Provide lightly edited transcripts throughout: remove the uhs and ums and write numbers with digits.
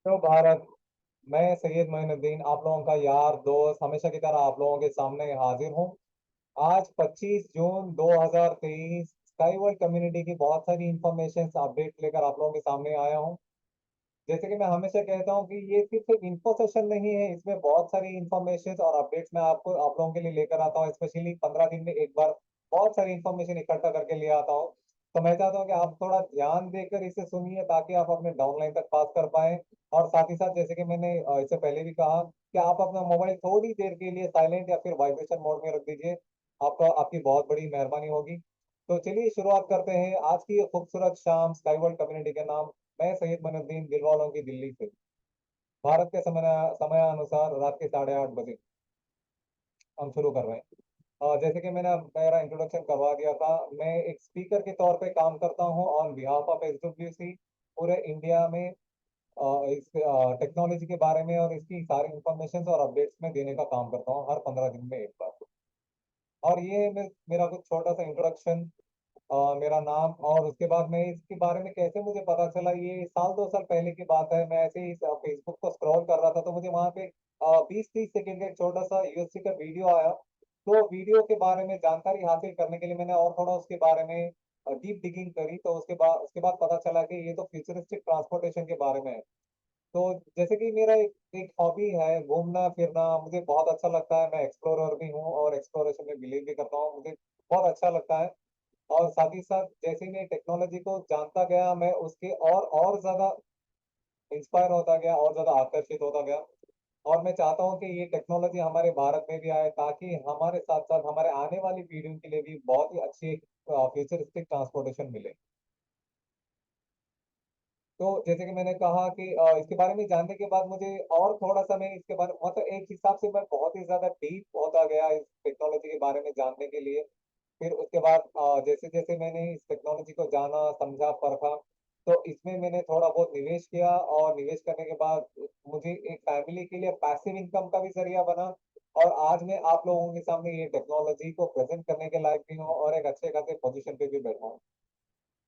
तो भारत, मैं सैयद मोइनुद्दीन आप लोगों का यार दोस्त हमेशा की तरह आप लोगों के सामने हाजिर हूँ। आज 25 जून 2023 स्काई वर्ल्ड कम्युनिटी की बहुत सारी इंफॉर्मेशन अपडेट लेकर आप लोगों के सामने आया हूँ। जैसे कि मैं हमेशा कहता हूँ कि ये सिर्फ एक इन्फो सेशन नहीं है, इसमें बहुत सारी इंफॉर्मेशन और अपडेट्स मैं आपको आप लोगों के लिए लेकर आता हूँ। स्पेशली 15 दिन में एक बार बहुत सारी इंफॉर्मेशन इकट्ठा करके ले आता हूँ। तो मैं चाहता हूँ कि आप थोड़ा ध्यान देकर इसे सुनिए ताकि आप अपने डाउनलाइन तक पास कर पाए। और साथ ही साथ जैसे कि मैंने इससे पहले भी कहा कि आप अपना मोबाइल थोड़ी देर के लिए साइलेंट या फिर वाइब्रेशन मोड में रख दीजिए। आपका आपकी बहुत बड़ी मेहरबानी होगी। तो चलिए शुरुआत करते हैं आज की ये खूबसूरत शाम स्काई वर्ल्ड कम्युनिटी के नाम। मैं सैयद मनुद्दीन दिल वालों की दिल्ली से भारत के समय अनुसार रात के 8:30 बजे हम शुरू कर रहे हैं। जैसे कि मैंने मेरा इंट्रोडक्शन करवा दिया था, मैं एक स्पीकर के तौर पे काम करता हूँ ऑन बिहाफ ऑफ SWC पूरे इंडिया में। इस टेक्नोलॉजी के बारे में और इसकी सारी इंफॉर्मेशन और अपडेट्स में देने का काम करता हूँ हर 15 दिन में एक बार। और ये है मेरा कुछ छोटा सा इंट्रोडक्शन, मेरा नाम। और उसके बाद मैं इसके बारे में कैसे मुझे पता चला, ये साल 2 साल पहले की बात है। मैं ऐसे ही फेसबुक को स्क्रॉल कर रहा था तो मुझे वहां पे 20-30 सेकंड का एक छोटा सा यूएससी का वीडियो आया। तो वीडियो के बारे में जानकारी हासिल करने के लिए मैंने और थोड़ा उसके बारे में डीप डिगिंग करी। तो उसके बाद पता चला कि ये तो फ्यूचरिस्टिक ट्रांसपोर्टेशन के बारे में है। तो जैसे कि मेरा एक एक हॉबी है घूमना फिरना, मुझे बहुत अच्छा लगता है। मैं एक्सप्लोरर भी हूँ और एक्सप्लोरेशन में बिलीव भी करता हूँ, मुझे बहुत अच्छा लगता है। और साथ ही साथ जैसे ही मैं टेक्नोलॉजी को जानता गया, मैं उसके और ज्यादा इंस्पायर होता गया और ज्यादा आकर्षित होता गया। और मैं चाहता हूँ कि ये टेक्नोलॉजी हमारे भारत में भी आए ताकि हमारे साथ साथ हमारे आने वाली पीढ़ियों के लिए भी बहुत ही अच्छी फ्यूचरिस्टिक ट्रांसपोर्टेशन मिले। तो जैसे कि मैंने कहा कि इसके बारे में जानने के बाद मुझे और थोड़ा सा मैं इसके बारे मतलब एक हिसाब से मैं बहुत ही ज्यादा डीप होता गया इस टेक्नोलॉजी के बारे में जानने के लिए। फिर उसके बाद जैसे जैसे मैंने इस टेक्नोलॉजी को जाना समझा परखा, तो इसमें मैंने थोड़ा बहुत निवेश किया। और निवेश करने के बाद मुझे एक फैमिली के लिए पैसिव इनकम का भी जरिया बना। और आज मैं आप लोगों के सामने ये टेक्नोलॉजी को प्रेजेंट करने के लायक भी हूँ और एक अच्छे खासे पोजीशन पे भी बैठा हूँ।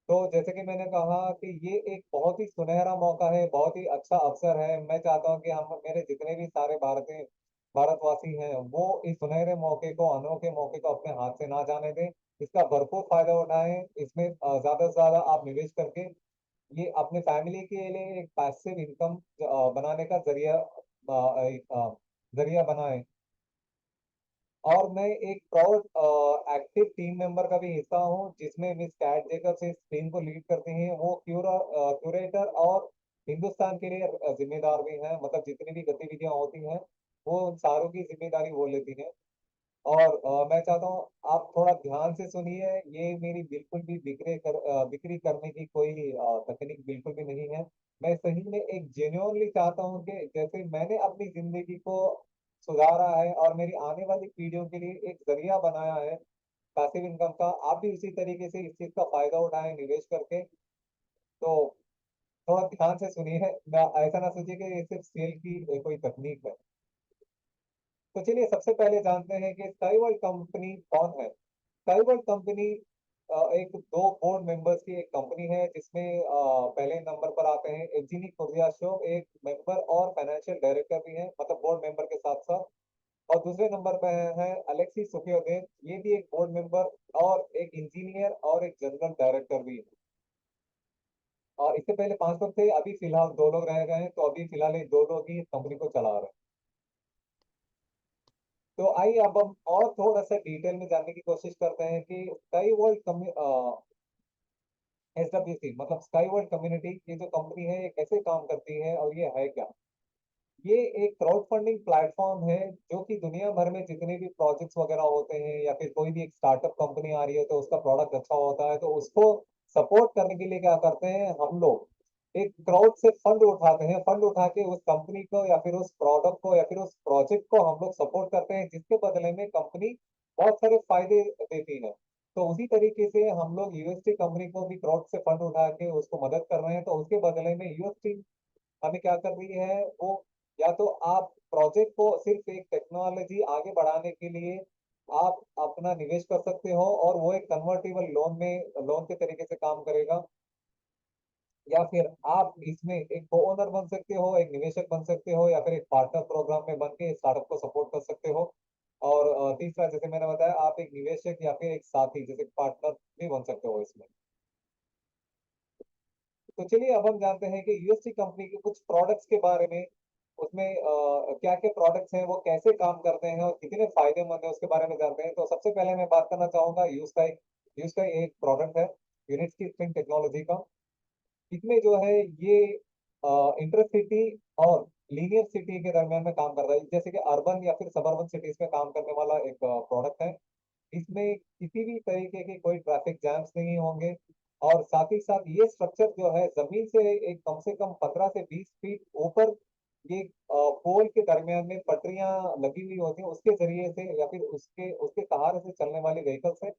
तो जैसे कि मैंने कहा कि ये एक बहुत ही सुनहरा मौका है, बहुत ही अच्छा अवसर है। मैं चाहता हूँ कि हम मेरे जितने भी सारे भारतीय भारतवासी हैं वो इस सुनहरे मौके को, अनोखे मौके को अपने हाथ से ना जाने दें। इसका भरपूर फायदा उठाएं। इसमें ज्यादा से ज्यादा आप निवेश करके ये अपने फैमिली के लिए एक पैसिव इनकम बनाने का जरिया बनाएं। और मैं एक प्राउड एक्टिव टीम मेंबर का भी हिस्सा हूँ जिसमें मिस कैट जेकब्स इस टीम को लीड करती हैं। वो क्यूरेटर और हिंदुस्तान के लिए जिम्मेदार भी हैं, मतलब जितनी भी गतिविधियां होती हैं वो उन सारों की जिम्मेदारी वो लेती हैं। और मैं चाहता हूँ आप थोड़ा ध्यान से सुनिए। ये मेरी बिल्कुल भी बिक्री करने की कोई तकनीक बिल्कुल भी नहीं है। मैं सही में एक जेन्युइनली चाहता हूँ कि जैसे मैंने अपनी जिंदगी को सुधारा है और मेरी आने वाली पीढ़ियों के लिए एक जरिया बनाया है पैसिव इनकम का, आप भी उसी तरीके से इस चीज का फायदा उठाएं निवेश करके। तो थोड़ा ध्यान से सुनिए, मैं ऐसा ना सोचिए कि ये सिर्फ सेल की कोई तकनीक है। तो चलिए सबसे पहले जानते हैं कि स्काई वर्ल्ड कंपनी कौन है। स्काई वर्ल्ड कंपनी एक दो बोर्ड मेंबर्स की एक कंपनी है जिसमें पहले नंबर पर आते हैं एवजीनी कुरियाशोव, एक मेंबर और फाइनेंशियल डायरेक्टर भी हैं, मतलब बोर्ड मेंबर के साथ साथ। और दूसरे नंबर पर है अलेक्सी सुखियोदेव, ये भी एक बोर्ड मेंबर और एक इंजीनियर और एक जनरल डायरेक्टर भी है। और इससे पहले 5 लोग थे, अभी फिलहाल 2 लोग रह गए हैं। तो अभी फिलहाल ये 2 लोग ही इस कंपनी को चला रहे हैं। तो आइए अब हम और थोड़ा सा डिटेल में जानने की कोशिश करते हैं कि स्काई वर्ल्ड SWC मतलब स्काई वर्ल्ड कम्युनिटी, ये जो कंपनी है ये कैसे काम करती है और ये है क्या। ये एक क्राउड फंडिंग प्लेटफॉर्म है जो कि दुनिया भर में जितने भी प्रोजेक्ट्स वगैरह होते हैं या फिर कोई भी एक स्टार्टअप कंपनी आ रही है तो उसका प्रोडक्ट अच्छा होता है तो उसको सपोर्ट करने के लिए क्या करते हैं हम लोग, एक क्राउड से फंड उठाते हैं। फंड उठा के उस कंपनी को या फिर उस प्रोडक्ट को या फिर उस प्रोजेक्ट को हम लोग सपोर्ट करते हैं, जिसके बदले में कंपनी बहुत सारे फायदे देती है। तो उसी तरीके से हम लोग यूएसटी कंपनी को भी क्राउड से फंड उठा के उसको मदद कर रहे हैं। तो उसके बदले में यूएसटी हमें क्या कर रही है वो, या तो आप प्रोजेक्ट को सिर्फ एक टेक्नोलॉजी आगे बढ़ाने के लिए आप अपना निवेश कर सकते हो और वो एक कन्वर्टेबल लोन के तरीके से काम करेगा। या फिर आप इसमें एक को ओनर बन सकते हो, एक निवेशक बन सकते हो, या फिर एक पार्टनर प्रोग्राम में बन के स्टार्टअप को सपोर्ट कर सकते हो। और तीसरा, जैसे मैंने बताया, आप एक निवेशक या फिर एक साथी जैसे पार्टनर भी बन सकते हो इसमें। तो चलिए अब हम जानते हैं कि यूएसटी कंपनी के कुछ प्रोडक्ट्स के बारे में। उसमें क्या क्या प्रोडक्ट्स हैं, वो कैसे काम करते हैं और कितने फायदेमंद है, उसके बारे में जानते हैं। तो सबसे पहले मैं बात करना चाहूंगा यूज का एक प्रोडक्ट है, यूनिटी स्प्रिंग टेक्नोलॉजी का। इसमें जो है ये इंटरसिटी और लीनियर सिटी के दरमियान में काम कर रहा है, जैसे कि अर्बन या फिर सबर्बन सिटीज में काम करने वाला एक प्रोडक्ट है। इसमें किसी भी तरीके के कोई ट्रैफिक जैम्स नहीं होंगे। और साथ ही साथ ये स्ट्रक्चर जो है जमीन से एक कम से कम 15 से 20 फीट ऊपर ये पोल के दरमियान में पटरियां लगी हुई होती हैं, उसके जरिए से या फिर उसके उसके सहारे से चलने वाली व्हीकल्स है,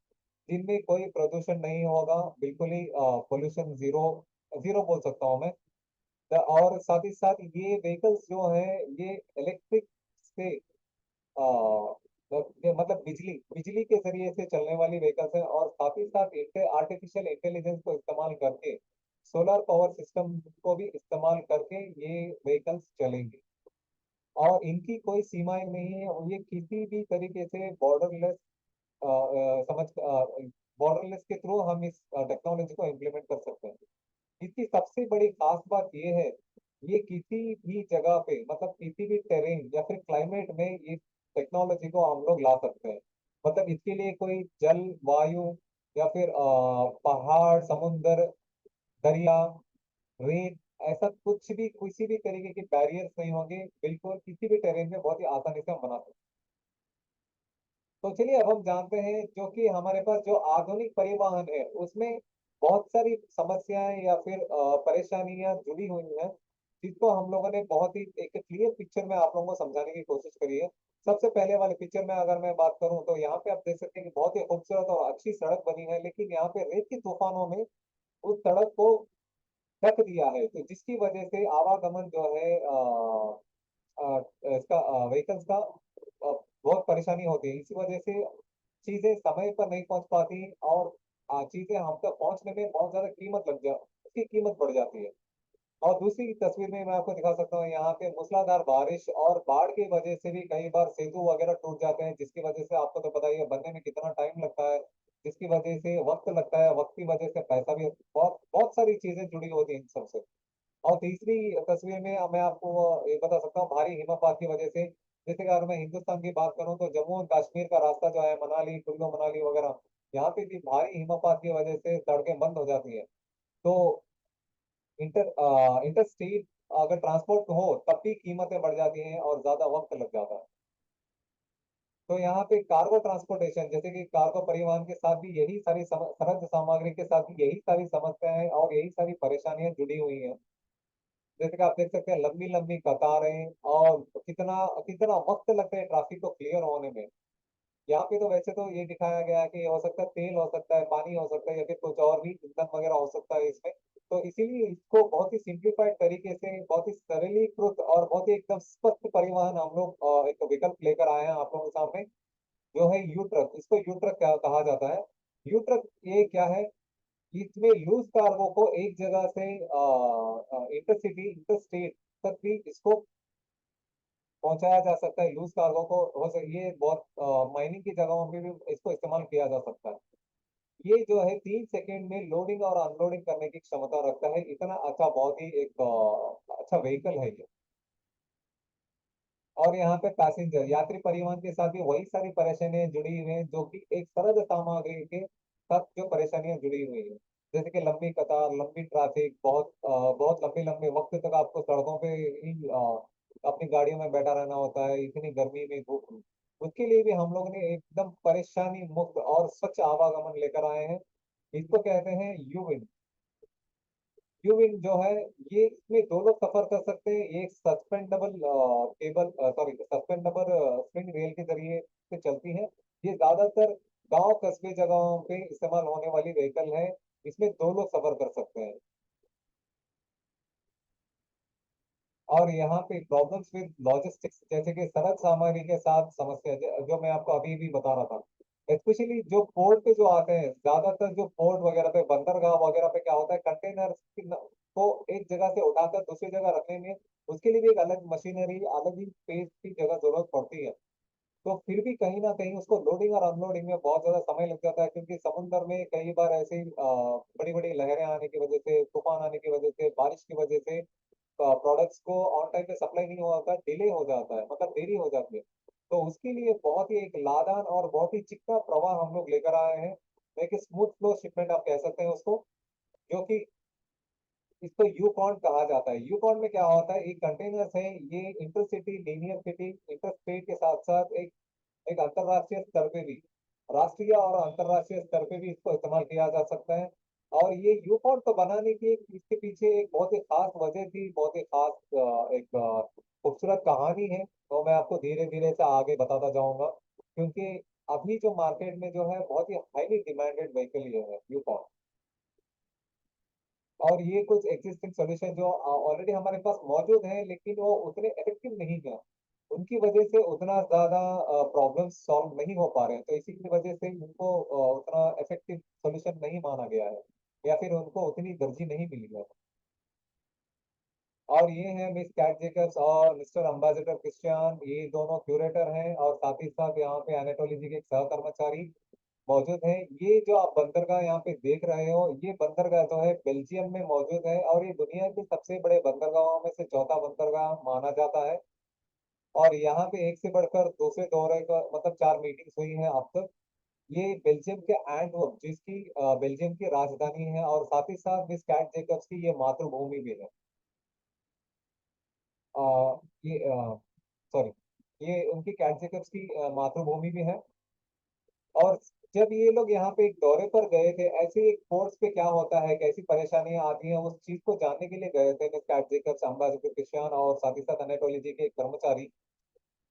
जिनमें कोई प्रदूषण नहीं होगा, बिल्कुल ही पोल्यूशन जीरो जीरो बोल सकता हूँ मैं। और साथ ही साथ ये व्हीकल्स जो है ये इलेक्ट्रिक से मतलब बिजली बिजली के जरिए से चलने वाली व्हीकल्स है। और साथ ही साथ आर्टिफिशियल इंटेलिजेंस को इस्तेमाल करके, सोलर पावर सिस्टम को भी इस्तेमाल करके ये व्हीकल्स चलेंगे। और इनकी कोई सीमाएं नहीं है, और ये किसी भी तरीके से बॉर्डरलेस समझ बॉर्डरलेस के थ्रू हम इस टेक्नोलॉजी को इम्प्लीमेंट कर सकते हैं। इसकी सबसे बड़ी खास बात ये है, ये किसी भी जगह पे मतलब किसी भी टेरेन या फिर क्लाइमेट में इस टेक्नोलॉजी को हम लोग ला सकते हैं। मतलब इसके लिए कोई जल, वायु या फिर पहाड़, समुंदर, दरिया, रेत, ऐसा कुछ भी किसी भी तरीके के बैरियर्स नहीं होंगे। बिल्कुल किसी भी टेरेन में बहुत ही आसानी से हम बना सकते हैं। तो चलिए अब हम जानते हैं, जो कि हमारे पास जो आधुनिक परिवहन है उसमें बहुत सारी समस्याएं या फिर परेशानियां जुड़ी हुई हैं, जिसको हम लोगों ने बहुत ही एक क्लियर पिक्चर में आप लोगों को समझाने की कोशिश करी है। सबसे पहले वाले पिक्चर में अगर मैं बात करूं तो यहाँ पे आप देख सकते हैं कि बहुत ही खूबसूरत और अच्छी सड़क बनी है, लेकिन यहाँ पे रेत के तूफानों में उस सड़क को ढक दिया है, तो जिसकी वजह से आवागमन जो है इसका व्हीकल्स का बहुत परेशानी होती है। इसी वजह से चीजें समय पर नहीं पहुंच पाती, और चीजें हम तक पहुंचने में बहुत ज्यादा कीमत लग जा उसकी कीमत बढ़ जाती है। और दूसरी तस्वीर में मैं आपको दिखा सकता हूँ, यहाँ पे मूसलाधार बारिश और बाढ़ की वजह से भी कई बार सेतु वगैरह टूट जाते हैं, जिसकी वजह से आपको तो पता ही है बनने में कितना टाइम लगता है, जिसकी वजह से वक्त लगता है, वक्त की वजह से पैसा भी, बहुत बहुत सारी चीजें जुड़ी होती हैं इन सबसे। और तीसरी तस्वीर में मैं आपको ये बता सकता हूँ, भारी हिमपात की वजह से, जैसे कि अगर मैं हिंदुस्तान की बात करूँ तो जम्मू और कश्मीर का रास्ता जो है मनाली, कुल्लू मनाली वगैरह, यहाँ पे भी भारी हिमपात की वजह से सड़कें बंद हो जाती है। तो इंटर स्टेट अगर ट्रांसपोर्ट हो तब भी कीमतें बढ़ जाती हैं और ज्यादा वक्त लग जाता है। तो यहाँ पे कार्गो ट्रांसपोर्टेशन, जैसे कि कार्गो परिवहन के साथ भी यही सारी सरल सामग्री के साथ भी यही सारी समस्याएं और यही सारी परेशानियां जुड़ी हुई हैं। जैसे कि आप देख सकते हैं लंबी लंबी कतारें, और कितना कितना वक्त लगता है ट्रैफिक को क्लियर होने में। यहाँ पे तो वैसे तो ये दिखाया गया है कि हो सकता है तेल, हो सकता है पानी, हो सकता है या फिर कुछ और भी ईंधन वगैरह हो सकता है इसमें। तो इसीलिए इसको बहुत ही सिंप्लीफाइड तरीके से, बहुत ही सरलीकृत और बहुत ही एकदम स्पष्ट परिवहन हम लोग एक विकल्प लेकर आए हैं आप लोगों के सामने, जो है यू ट्रक। इसको यू ट्रक क्या कहा जाता है? यू ट्रक ये क्या है? इसमें लूज कार्गो को एक जगह से इंटरसिटी, इंटरस्टेट तक भी इसको पहुंचाया जा सकता है। लूज कार्गो को हो सके, ये बहुत माइनिंग की जगहों पे भी इसको इस्तेमाल किया जा सकता है। ये जो है 3 सेकेंड में लोडिंग और अनलोडिंग करने की क्षमता रखता है। इतना अच्छा, बहुत ही एक अच्छा व्हीकल है ये। और यहाँ पे पैसेंजर यात्री परिवहन के साथ भी वही सारी परेशानियां जुड़ी हुई हैं, जो कि एक सरल सामग्री के साथ जो परेशानियां जुड़ी हुई हैं, जैसे कि लंबी कतार, लंबी ट्रैफिक, बहुत लंबे लंबे वक्त तक आपको सड़कों पे ही अपनी गाड़ियों में बैठा रहना होता है, इतनी गर्मी में, धूप में। उसके लिए भी हम लोग ने एकदम परेशानी मुक्त और स्वच्छ आवागमन लेकर आए हैं। इसको कहते हैं यूविन। यूविंग जो है, ये इसमें दो लोग सफर कर सकते हैं। ये एक सस्पेंडेबल केबल, सॉरी, सस्पेंडेबल स्प्रिंग रेल के जरिए से चलती है। ये ज्यादातर गांव कस्बे जगहों पे इस्तेमाल होने वाली व्हीकल है। इसमें दो लोग सफर कर सकते हैं। और यहाँ पे प्रॉब्लम्स विद लॉजिस्टिक्स, जैसे कि सड़क सामग्री के साथ समस्या, जो मैं आपको अभी भी बता रहा था, स्पेशली जो पोर्ट पे जो आते हैं, ज्यादातर जो पोर्ट वगैरह पे, बंदरगाह वगैरह पे क्या होता है, कंटेनर को एक जगह से उठाकर दूसरी जगह रखने में उसके लिए भी एक अलग मशीनरी, अलग ही स्पेस की जगह जरूरत पड़ती है। तो फिर भी कहीं ना कहीं उसको लोडिंग और अनलोडिंग में बहुत ज्यादा समय लग जाता है, क्योंकि समुद्र में कई बार ऐसे बड़ी बड़ी लहरें आने की वजह से, तूफान आने की वजह से, बारिश की वजह से प्रोडक्ट्स को ऑन टाइम पे सप्लाई नहीं होता, डिले हो जाता है, मतलब देरी हो जाती है। तो उसके लिए बहुत ही एक लादान और बहुत ही चिकना प्रवाह हम लोग लेकर आए हैं। एक स्मूथ फ्लो शिपमेंट आप कह सकते हैं उसको, जो कि इसको यू कॉन्ड कहा जाता है। यू कॉन्ड में क्या होता है, एक कंटेनर्स है, ये इंटरसिटी, लीनियर सिटी, इंटरस्टेट के साथ साथ एक अंतरराष्ट्रीय स्तर पे भी, राष्ट्रीय और अंतरराष्ट्रीय स्तर पे भी इसको इस्तेमाल किया जा सकता है। और ये यूकॉन को बनाने की इसके पीछे एक बहुत ही खास वजह थी, बहुत ही खास एक खूबसूरत कहानी है। तो मैं आपको धीरे धीरे से आगे बताता जाऊंगा, क्योंकि अभी जो मार्केट में जो है बहुत ही हाईली डिमांडेड व्हीकल ये है यूकॉन। और ये कुछ एग्जिस्टिंग सॉल्यूशन जो ऑलरेडी हमारे पास मौजूद है, लेकिन वो उतने इफेक्टिव नहीं है, उनकी वजह से उतना ज्यादा प्रॉब्लम्स सॉल्व नहीं हो पा रहे हैं। तो इसी की वजह से उनको उतना इफेक्टिव सॉल्यूशन नहीं माना गया है, या फिर उनको उतनी तरजीह नहीं मिली है। और ये है मिस कैट जेकब्स और मिस्टर अम्बासिडर क्रिश्चियन, ये दोनों क्यूरेटर हैं, और साथ ही साथ यहाँ पे एनाटोली जी के एक सह कर्मचारी मौजूद है। ये जो आप बंदरगाह यहाँ पे देख रहे हो, ये बंदरगाह जो है बेल्जियम में मौजूद है, और ये दुनिया के सबसे बड़े बंदरगाहों में से चौथा बंदरगाह माना जाता है। और यहाँ पे एक से बढ़कर दूसरे दौरे का मतलब 4 मीटिंग्स हुई हैं अब तक। ये बेल्जियम के एंटवर्प, जिसकी बेल्जियम की राजधानी है, और साथ ही साथ मिस कैट जेकब्स की ये मातृभूमि भी है। ये सॉरी, ये उनकी कैट जेकब्स की मातृभूमि भी है। और जब ये लोग यहाँ पे एक दौरे पर गए थे, ऐसे एक कोर्स पे क्या होता है, कैसी परेशानियां आती हैं, उस चीज को जानने के लिए गए थे मिस कैट जेकब्स, अम्बासिडर क्रिश्चियन और साथ ही साथ अनाटोली जी के एक कर्मचारी।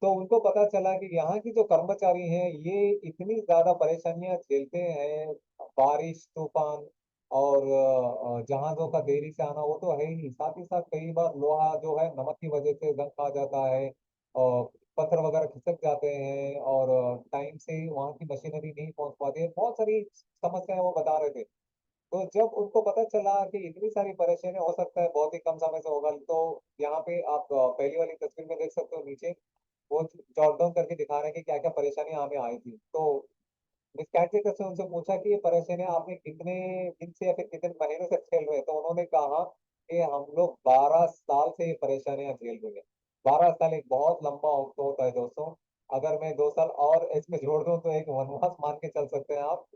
तो उनको पता चला कि यहाँ की जो कर्मचारी हैं ये इतनी ज्यादा परेशानियां झेलते हैं, बारिश, तूफान और जहाजों का देरी से आना वो तो है ही, साथ ही साथ कई बार लोहा जो है नमक की वजह से जंग खा जाता है, और पत्थर वगैरह खिसक जाते हैं, और टाइम से वहाँ की मशीनरी नहीं पहुंच पाती है, बहुत सारी समस्याएं वो बता रहे थे। तो जब उनको पता चला कि इतनी सारी परेशानी हो सकता है बहुत ही कम समय से होगा, तो यहाँ पे आप पहली वाली तस्वीर में देख सकते हो नीचे, वो जॉट डाउन करके दिखा रहे हैं कि क्या क्या परेशानियां हमें आई थी। तो मिस कैटजेकर से उनसे पूछा कि ये परेशानियां आपने कितने दिन से या फिर कितने महीनों से झेल रहे हैं, तो उन्होंने कहा कि हम लोग 12 साल से ये परेशानियां झेल रहे हैं। 12 साल एक बहुत लंबा वक्त होता है दोस्तों। अगर मैं 2 साल और इसमें जोड़ दूं तो एक वनवास मान के चल सकते हैं आप।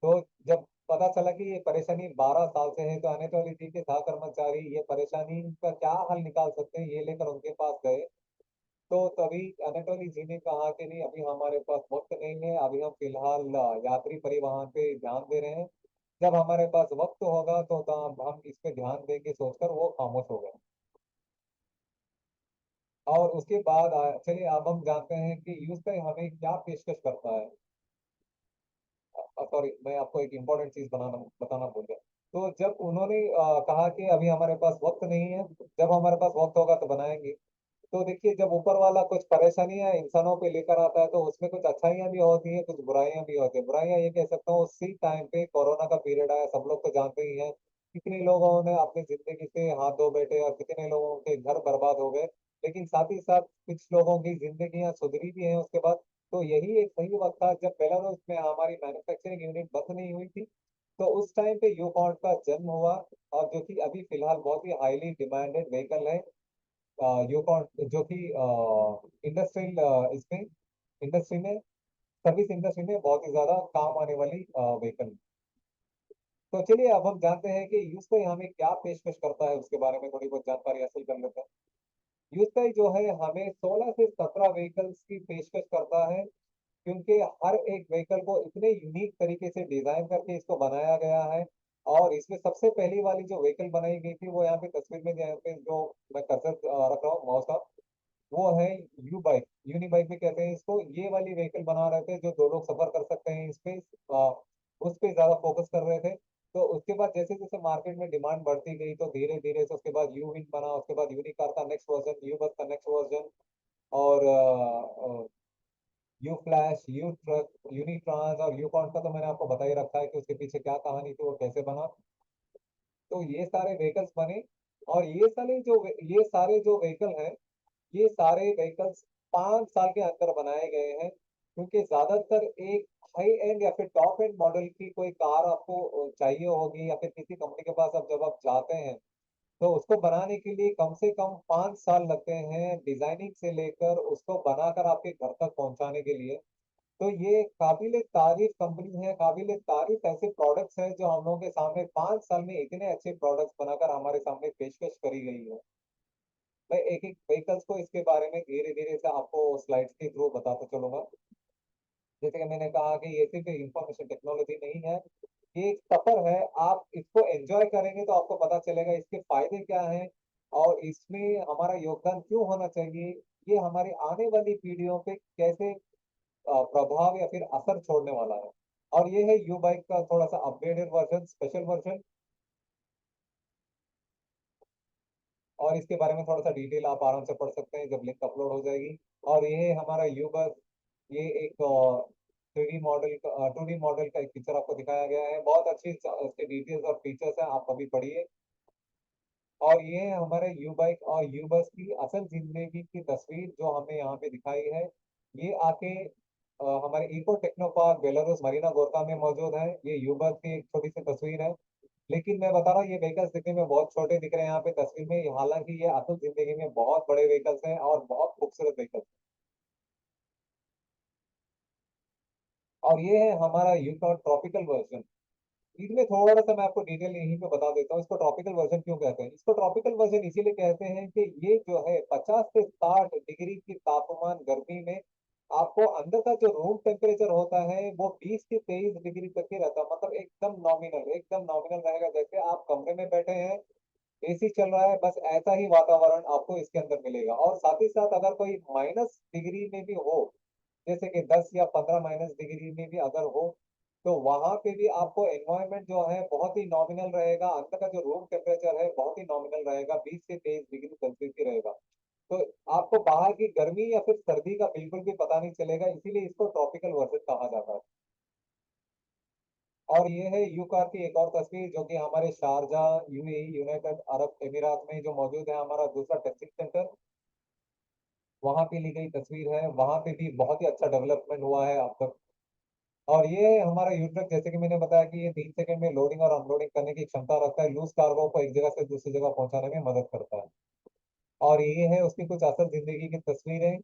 तो जब पता चला कि ये परेशानी 12 साल से है, तो अनेटोली जी के सह कर्मचारी ये परेशानी का क्या हल निकाल सकते हैं ये लेकर उनके पास गए। तो तभी अनाटोली जी ने कहा कि नहीं, अभी हमारे पास वक्त नहीं है, अभी हम फिलहाल यात्री परिवहन पे ध्यान दे रहे हैं। जब हमारे पास वक्त होगा तो तब हम इस पे ध्यान देंगे, सोचकर वो खामोश हो गए। और उसके बाद चलिए अब हम जानते हैं कि यूज का हमें क्या पेशकश करता है। सॉरी, मैं आपको एक इम्पोर्टेंट चीज बताना भूल गया। तो जब उन्होंने कहा कि अभी हमारे पास वक्त नहीं है, जब हमारे पास वक्त होगा तो बनाएंगे। तो देखिए, जब ऊपर वाला कुछ परेशानियां इंसानों पे लेकर आता है तो उसमें कुछ अच्छाइयां भी होती हैं, कुछ बुराइयां भी होती हैं। बुराइयां ये कह सकता हूँ, उसी टाइम पे कोरोना का पीरियड आया, सब लोग तो जानते ही हैं कितने लोगों ने अपनी जिंदगी से हाथ धो बैठे और कितने लोगों के घर बर्बाद हो गए। लेकिन साथ ही साथ कुछ लोगों की जिंदगियां सुधरी भी हैं उसके बाद। तो यही एक सही वक्त था जब बेलारूस में हमारी मैन्युफैक्चरिंग यूनिट बंद नहीं हुई थी। तो उस टाइम पे यूकॉर्न का जन्म हुआ, और जो कि अभी फिलहाल बहुत ही हाईली डिमांडेड व्हीकल है। यूकॉन जो कि इंडस्ट्रियल इसमें इंडस्ट्री में, सर्विस इंडस्ट्री में बहुत ही ज्यादा काम आने वाली व्हीकल। तो चलिए अब हम जानते हैं कि यूस्काई हमें क्या पेशकश करता है, उसके बारे में थोड़ी बहुत जानकारी हासिल कर लेते हैं। यूस्काई जो है हमें 16 से 17 व्हीकल्स की पेशकश करता है, क्योंकि हर एक व्हीकल को इतने यूनिक तरीके से डिजाइन करके इसको बनाया गया है। और इसमें सबसे पहली वाली जो व्हीकल बनाई गई थी वो यहाँ पे तस्वीर में यहाँ पे जो मैं कर्सर रख रहा हूँ माउस का, वो है यू बाइक, यूनी बाइक भी कहते हैं इसको। ये वाली व्हीकल बना रहे थे जो 2 लोग सफर कर सकते हैं इस पे, उस पे ज्यादा फोकस कर रहे थे। तो उसके बाद जैसे जैसे मार्केट में डिमांड बढ़ती गई तो धीरे धीरे से उसके बाद यू विंग बना, उसके बाद यूनी कार का नेक्स्ट वर्जन, यू बस का नेक्स्ट वर्जन, और U flash, U truck, unitrans और यू कॉन का तो मैंने आपको बता ही रखा है कि उसके पीछे क्या कहानी थी, वो कैसे बना। तो ये सारे व्हीकल्स बने। और ये सारे जो व्हीकल हैं, ये सारे व्हीकल्स 5 साल के अंदर बनाए गए हैं, क्योंकि ज्यादातर एक हाई एंड या फिर टॉप एंड मॉडल की कोई कार आपको चाहिए होगी, या फिर किसी कंपनी के पास अब जब आप जाते हैं, तो उसको बनाने के लिए कम से कम 5 साल लगते हैं, डिजाइनिंग से लेकर उसको बनाकर आपके घर तक पहुंचाने के लिए। तो ये काबिल तारीफ कंपनी है, काबिल तारीफ ऐसे प्रोडक्ट्स हैं जो हम लोगों के सामने 5 साल में इतने अच्छे प्रोडक्ट्स बनाकर हमारे सामने पेशकश करी गई है। मैं एक एक व्हीकल्स को इसके बारे में धीरे धीरे से आपको स्लाइड्स के थ्रू बताता चलूंगा। जैसे कि मैंने कहा कि ये सिर्फ इंफॉर्मेशन टेक्नोलॉजी नहीं है, ये एक सफर है। आप इसको एंजॉय करेंगे तो आपको पता चलेगा इसके फायदे क्या हैं, और इसमें हमारा योगदान क्यों होना चाहिए, ये हमारी आने वाली पीढ़ियों पे कैसे प्रभाव या फिर असर छोड़ने वाला है। और ये है यू बाइक का थोड़ा सा अपग्रेडेड वर्जन, स्पेशल वर्जन। और इसके बारे में थोड़ा सा डिटेल आप आराम से पढ़ सकते हैं जब लिंक अपलोड हो जाएगी। और ये है हमारा यू बस, ये एक 2D मॉडल का एक पिक्चर आपको दिखाया गया है, बहुत अच्छी इसके डिटेल्स और फीचर्स हैं, आप कभी पढ़िए। और ये है हमारे यू बाइक और यू बस की असल जिंदगी की तस्वीर जो हमने यहाँ पे दिखाई है। ये आके हमारे eco techno park Belarus Marina Gorka में मौजूद है। ये यू बस की एक छोटी सी तस्वीर है, लेकिन मैं बता रहा हूँ ये व्हीकल्स दिखने में बहुत छोटे दिख रहे हैं यहाँ पे तस्वीर में, हालांकि ये असल जिंदगी में बहुत बड़े व्हीकल्स हैं और बहुत खूबसूरत व्हीकल्स। और ये है हमारा यूटॉन ट्रॉपिकल वर्जन। इसमें थोड़ा सा मैं आपको डिटेल यहीं पे बता देता हूँ, इसको ट्रॉपिकल वर्जन क्यों कहते हैं। इसको ट्रॉपिकल वर्जन इसीलिए कहते हैं कि ये जो है 50 से 60 डिग्री की तापमान गर्मी में आपको अंदर का जो रूम टेम्परेचर होता है वो 20 से 23 डिग्री तक ही रहता है, मतलब एकदम नॉमिनल रहेगा, जैसे आप कमरे में बैठे हैं, एसी चल रहा है, बस ऐसा ही वातावरण आपको इसके अंदर मिलेगा। और साथ ही साथ अगर कोई माइनस डिग्री में भी हो, जैसे कि 10 या 15 माइनस डिग्री में भी अगर हो, तो वहां पे भी आपको एनवायरनमेंट जो है बहुत ही नॉमिनल रहेगा, अंदर का जो रूम टेम्परेचर है बहुत ही नॉमिनल रहेगा, 20 से 23 डिग्री सेल्सियस ही रहेगा। तो आपको बाहर की गर्मी या फिर सर्दी का बिल्कुल भी पता नहीं चलेगा, इसीलिए इसको ट्रॉपिकल वर्जन कहा जाता है। और ये है यू कार की एक और तस्वीर, जो कि हमारे शारजाह यूएई यूनाइटेड अरब अमीरात में जो मौजूद है, हमारा दूसरा टेस्टिंग सेंटर, वहां पे ली गई तस्वीर है। वहां पे भी बहुत ही अच्छा डेवलपमेंट हुआ है अब तक। और ये हमारा यू ट्रक, जैसे कि मैंने बताया कि ये 3 सेकंड में लोडिंग और अनलोडिंग करने की क्षमता रखता है, लूज कार्गो को एक जगह से दूसरी जगह पहुंचाने में मदद करता है। और ये है उसकी कुछ असल जिंदगी की तस्वीरें।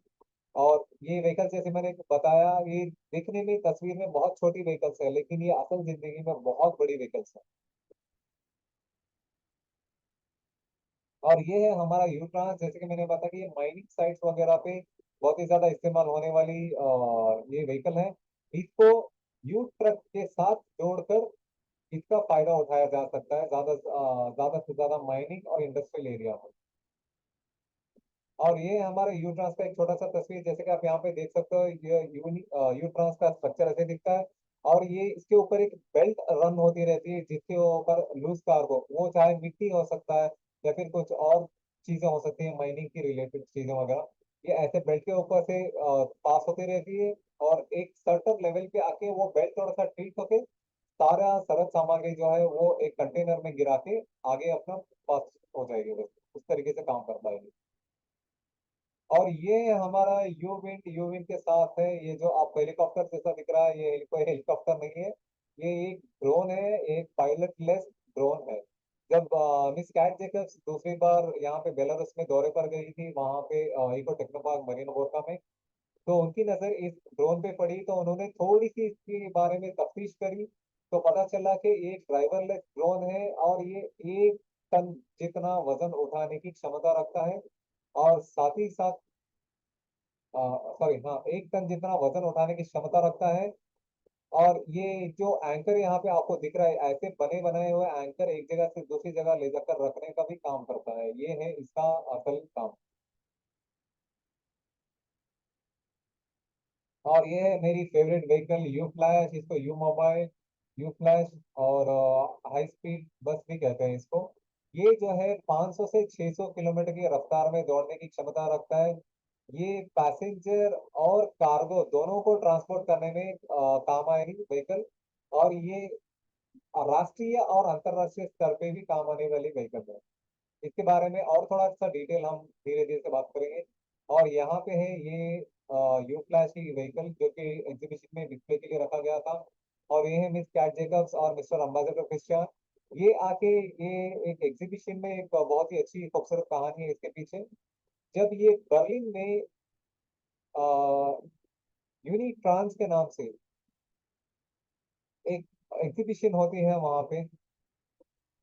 और ये व्हीकल जैसे मैंने बताया, ये दिखने में तस्वीर में बहुत छोटी व्हीकल्स है, लेकिन ये असल जिंदगी में बहुत बड़ी व्हीकल्स है। और ये है हमारा यू ट्रांस, जैसे कि मैंने बताया कि ये माइनिंग साइट्स वगैरह पे बहुत ही ज्यादा इस्तेमाल होने वाली ये व्हीकल है। इसको यू ट्रक के साथ जोड़कर इसका फायदा उठाया जा सकता है, ज्यादा से ज्यादा माइनिंग और इंडस्ट्रियल एरिया में। और ये हमारे यू ट्रांस का एक छोटा सा तस्वीर, जैसे कि आप यहाँ पे देख सकते हो, ये यू ट्रांस का स्ट्रक्चर ऐसे दिखता है। और ये इसके ऊपर एक बेल्ट रन होती रहती है, जिसके ऊपर लूज कार्गो, वो चाहे मिट्टी हो सकता है या फिर कुछ और चीजें हो सकती है माइनिंग की रिलेटेड चीजें वगैरह, ये ऐसे बेल्ट के ऊपर से पास होती रहती है। और एक सर्टन लेवल पे आके वो बेल्ट थोड़ा सा टिल्ट होके सारा सरल सामग्री जो है वो एक कंटेनर में गिरा के आगे अपना पास हो जाएगी, बस उस तरीके से काम करता है ये। और ये हमारा यू विंड के साथ है, ये जो आपको हेलीकॉप्टर जैसा दिख रहा है, ये कोई हेलीकॉप्टर नहीं है, ये एक ड्रोन है, एक पायलट लेस ड्रोन है। जब मिस कैट जेकब्स दूसरी बार यहाँ पे बेलारूस में दौरे पर गई थी, वहां पे eco techno park Marina Gorka में, तो उनकी नजर इस ड्रोन पे पड़ी, तो उन्होंने थोड़ी सी इसके बारे में तफ्तीश करी, तो पता चला कि ये एक ड्राइवरलेस ड्रोन है, और ये 1 टन जितना वजन उठाने की क्षमता रखता है। और साथ ही साथ सॉरी हाँ, 1 टन जितना वजन उठाने की क्षमता रखता है। और ये जो एंकर यहाँ पे आपको दिख रहा है, ऐसे बने बनाए हुए एंकर एक जगह से दूसरी जगह ले जाकर रखने का भी काम करता है, ये है इसका असल काम। और ये है मेरी फेवरेट व्हीकल यू फ्लैश, इसको यू मोबाइल, यू फ्लैश, और हाई स्पीड बस भी कहते हैं इसको। ये जो है 500 से 600 किलोमीटर की रफ्तार में दौड़ने की क्षमता रखता है। ये पैसेंजर और कार्गो दोनों को ट्रांसपोर्ट करने में काम आएगी व्हीकल। और ये राष्ट्रीय और अंतर्राष्ट्रीय स्तर पे भी काम आने वाली व्हीकल है। इसके बारे में और थोड़ा सा डिटेल हम धीरे धीरे से बात करेंगे। और यहाँ पे है ये यू फ्लैश की व्हीकल जो कि एग्जीबिशन में डिस्प्ले के लिए रखा गया था। और ये है मिस कैट जेकब्स और मिस्टर अम्बासडर क्रिस्टियन। ये आके ये एक एग्जीबिशन में एक बहुत ही अच्छी खूबसूरत कहानी है इसके पीछे। जब ये बर्लिन में यूनी ट्रांस के नाम से एक एग्जीबिशन होती है वहां पे।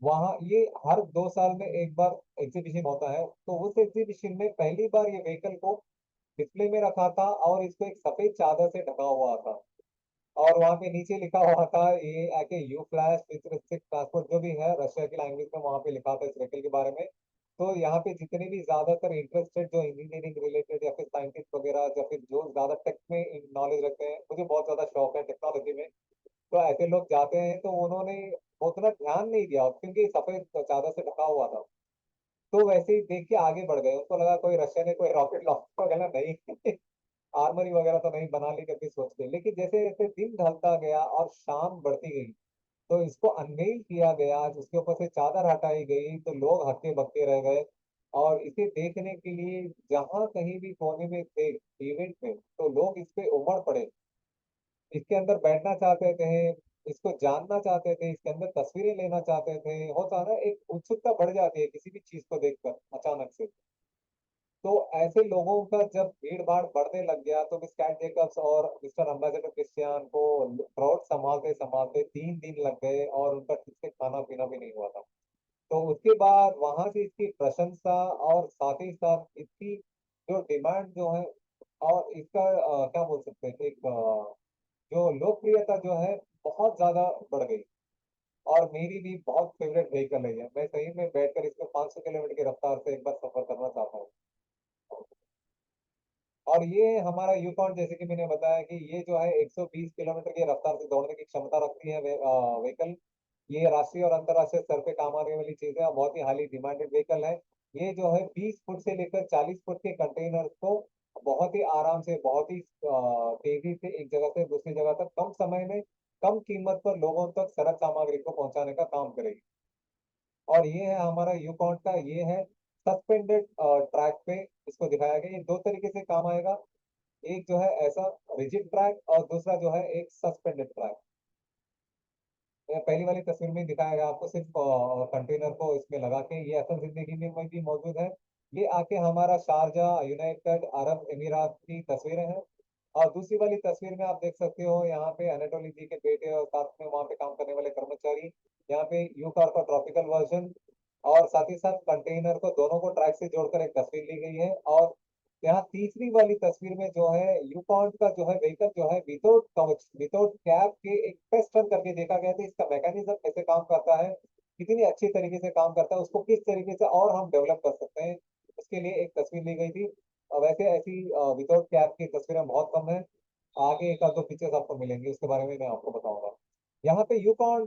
वहाँ ये हर 2 साल में एक बार एग्जीबिशन होता है, तो उस एग्जीबिशन में पहली बार ये व्हीकल को डिस्प्ले में रखा था और इसको एक सफेद चादर से ढका हुआ था। और वहां पे नीचे लिखा हुआ था ये आके यू फ्लैश फ्यूचरिस्टिक ट्रांसपोर्ट जो भी है रशिया की लैंग्वेज में वहां पे लिखा था इस व्हीकल के बारे में। तो यहाँ पे जितने भी ज्यादातर इंटरेस्टेड जो इंजीनियरिंग रिलेटेड या फिर साइंटिस्ट वगैरह या फिर जो ज्यादा टेक में नॉलेज रखते हैं, मुझे बहुत ज्यादा शौक है टेक्नोलॉजी में, तो ऐसे लोग जाते हैं तो उन्होंने उतना ध्यान नहीं दिया क्योंकि सफेद चादर से ढका हुआ था। तो वैसे ही देख के आगे बढ़ गए, उनको लगा कोई रशिया ने कोई रॉकेट लॉन्च वगैरह नहीं आर्मरी वगैरह तो नहीं बना ली करके सोच के। लेकिन जैसे जैसे दिन ढलता गया और शाम बढ़ती गई तो इसको अनवेल किया गया, जिसके ऊपर से चादर हटाई गई, तो लोग हक्के बक्के रह गए। और इसे देखने के लिए जहां कहीं भी कोने में थे इवेंट में, तो लोग इस पे उमड़ पड़े, इसके अंदर बैठना चाहते थे, इसको जानना चाहते थे, इसके अंदर तस्वीरें लेना चाहते थे। होता ना एक उत्सुकता बढ़ जाती है किसी भी चीज को देखकर अचानक से। तो ऐसे लोगों का जब भीड़ भाड़ बढ़ने लग गया तो मिस कैट जेकब्स और मिस्टर अम्बासडर क्रिस्टियान को क्राउड संभालते संभालते 3 दिन लग गए और उनका ठीक से खाना पीना भी नहीं हुआ था। तो उसके बाद वहां से इसकी प्रशंसा और साथ ही साथ इसकी जो डिमांड जो है और इसका क्या बोल सकते हैं एक जो लोकप्रियता जो है बहुत ज्यादा बढ़ गई। और मेरी भी बहुत फेवरेट व्हीकल है ये, मैं सही में बैठकर इसमें 500 किलोमीटर की रफ्तार से एक बार सफर करना चाहता हूँ। और ये हमारा यूकॉन जैसे कि मैंने बताया कि ये जो है 120 किलोमीटर की रफ्तार से दौड़ने की क्षमता रखती है व्हीकल। ये राष्ट्रीय और अंतर्राष्ट्रीय स्तर पे काम आने वाली चीज है और बहुत ही हाईली डिमांडेड व्हीकल है। ये जो है 20 फुट से लेकर 40 फुट के कंटेनर को बहुत ही आराम से, बहुत ही तेजी से एक जगह से दूसरी जगह तक कम समय में कम कीमत पर लोगों तक सड़क सामग्री को पहुंचाने का काम करेगी। और ये है हमारा यूकॉन का, ये है सस्पेंडेड ट्रैक पे इसको दिखाया गया। ये दो तरीके से काम आएगा, एक जो है ऐसा रिजिड ट्रैक और दूसरा जो है एक सस्पेंडेड ट्रैक। पहली वाली तस्वीर में दिखाया गया आपको सिर्फ कंटेनर को इसमें लगा के, ये असल जिंदगी में भी मौजूद है। ये आके हमारा शारजा यूनाइटेड अरब अमीरात की तस्वीरें हैं। और दूसरी वाली तस्वीर में आप देख सकते हो यहाँ पे अनाटोली जी के बेटे और साथ में वहाँ पे काम करने वाले कर्मचारी, यहाँ पे यू कार का ट्रॉपिकल वर्जन और साथ ही साथ कंटेनर को दोनों को ट्रैक से जोड़कर एक तस्वीर ली गई है। और यहाँ तीसरी वाली तस्वीर में जो है यूकॉन का जो है व्हीकल जो है विदाउट कवच विदाउट कैप के एक टेस्ट रन करके देखा गया था इसका मैकेनिज्म कैसे काम करता है, कितनी अच्छी तरीके से काम करता है, उसको किस तरीके से और हम डेवलप कर सकते हैं, उसके लिए एक तस्वीर ली गई थी। वैसे ऐसी विदाउट कैप की तस्वीरें बहुत कम है। आगे एक आध दो पिक्चर्स आपको मिलेंगे, उसके बारे में मैं आपको बताऊंगा। यहाँ पे यूकॉन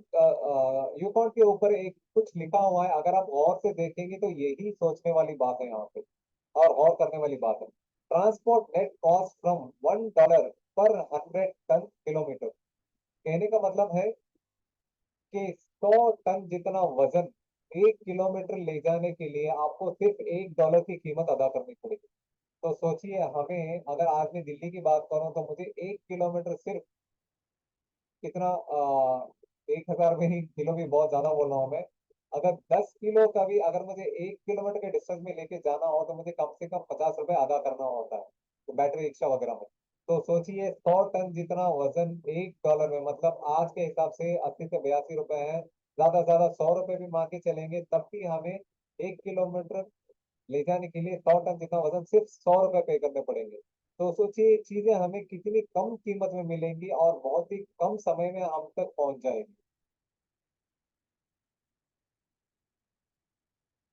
यूकॉन के ऊपर एक कुछ लिखा हुआ है, अगर आप गौर से देखेंगे तो यही सोचने वाली बात है यहाँ पे और गौर करने वाली बात है। ट्रांसपोर्ट नेट कॉस्ट फ्रॉम $1 पर 100 टन किलोमीटर। कहने का मतलब है कि 100 टन जितना वजन 1 किलोमीटर ले जाने के लिए आपको सिर्फ $1 की कीमत अदा करनी पड़ेगी। तो सोचिए, हमें अगर आज मैं दिल्ली की बात करूं तो मुझे 1 किलोमीटर सिर्फ कितना 1,000 में ही, किलो भी बहुत ज्यादा बोल रहा हूँ मैं, अगर 10 किलो का भी अगर मुझे 1 किलोमीटर के डिस्टेंस में लेके जाना हो तो मुझे कम से कम 50 रुपए अदा करना होता है, तो बैटरी रिक्शा वगैरह में। तो सोचिए 100 टन जितना वजन $1 में, मतलब आज के हिसाब से 80 से 82 रुपए है। ज्यादा 100 रुपए भी मान के चलेंगे तब भी हमें 1 किलोमीटर ले जाने के लिए 100 टन जितना वजन सिर्फ 100 रुपए पे करने पड़ेंगे। तो सोचिए ये चीजें हमें कितनी कम कीमत में मिलेंगी और बहुत ही कम समय में हम तक पहुंच जाएगी।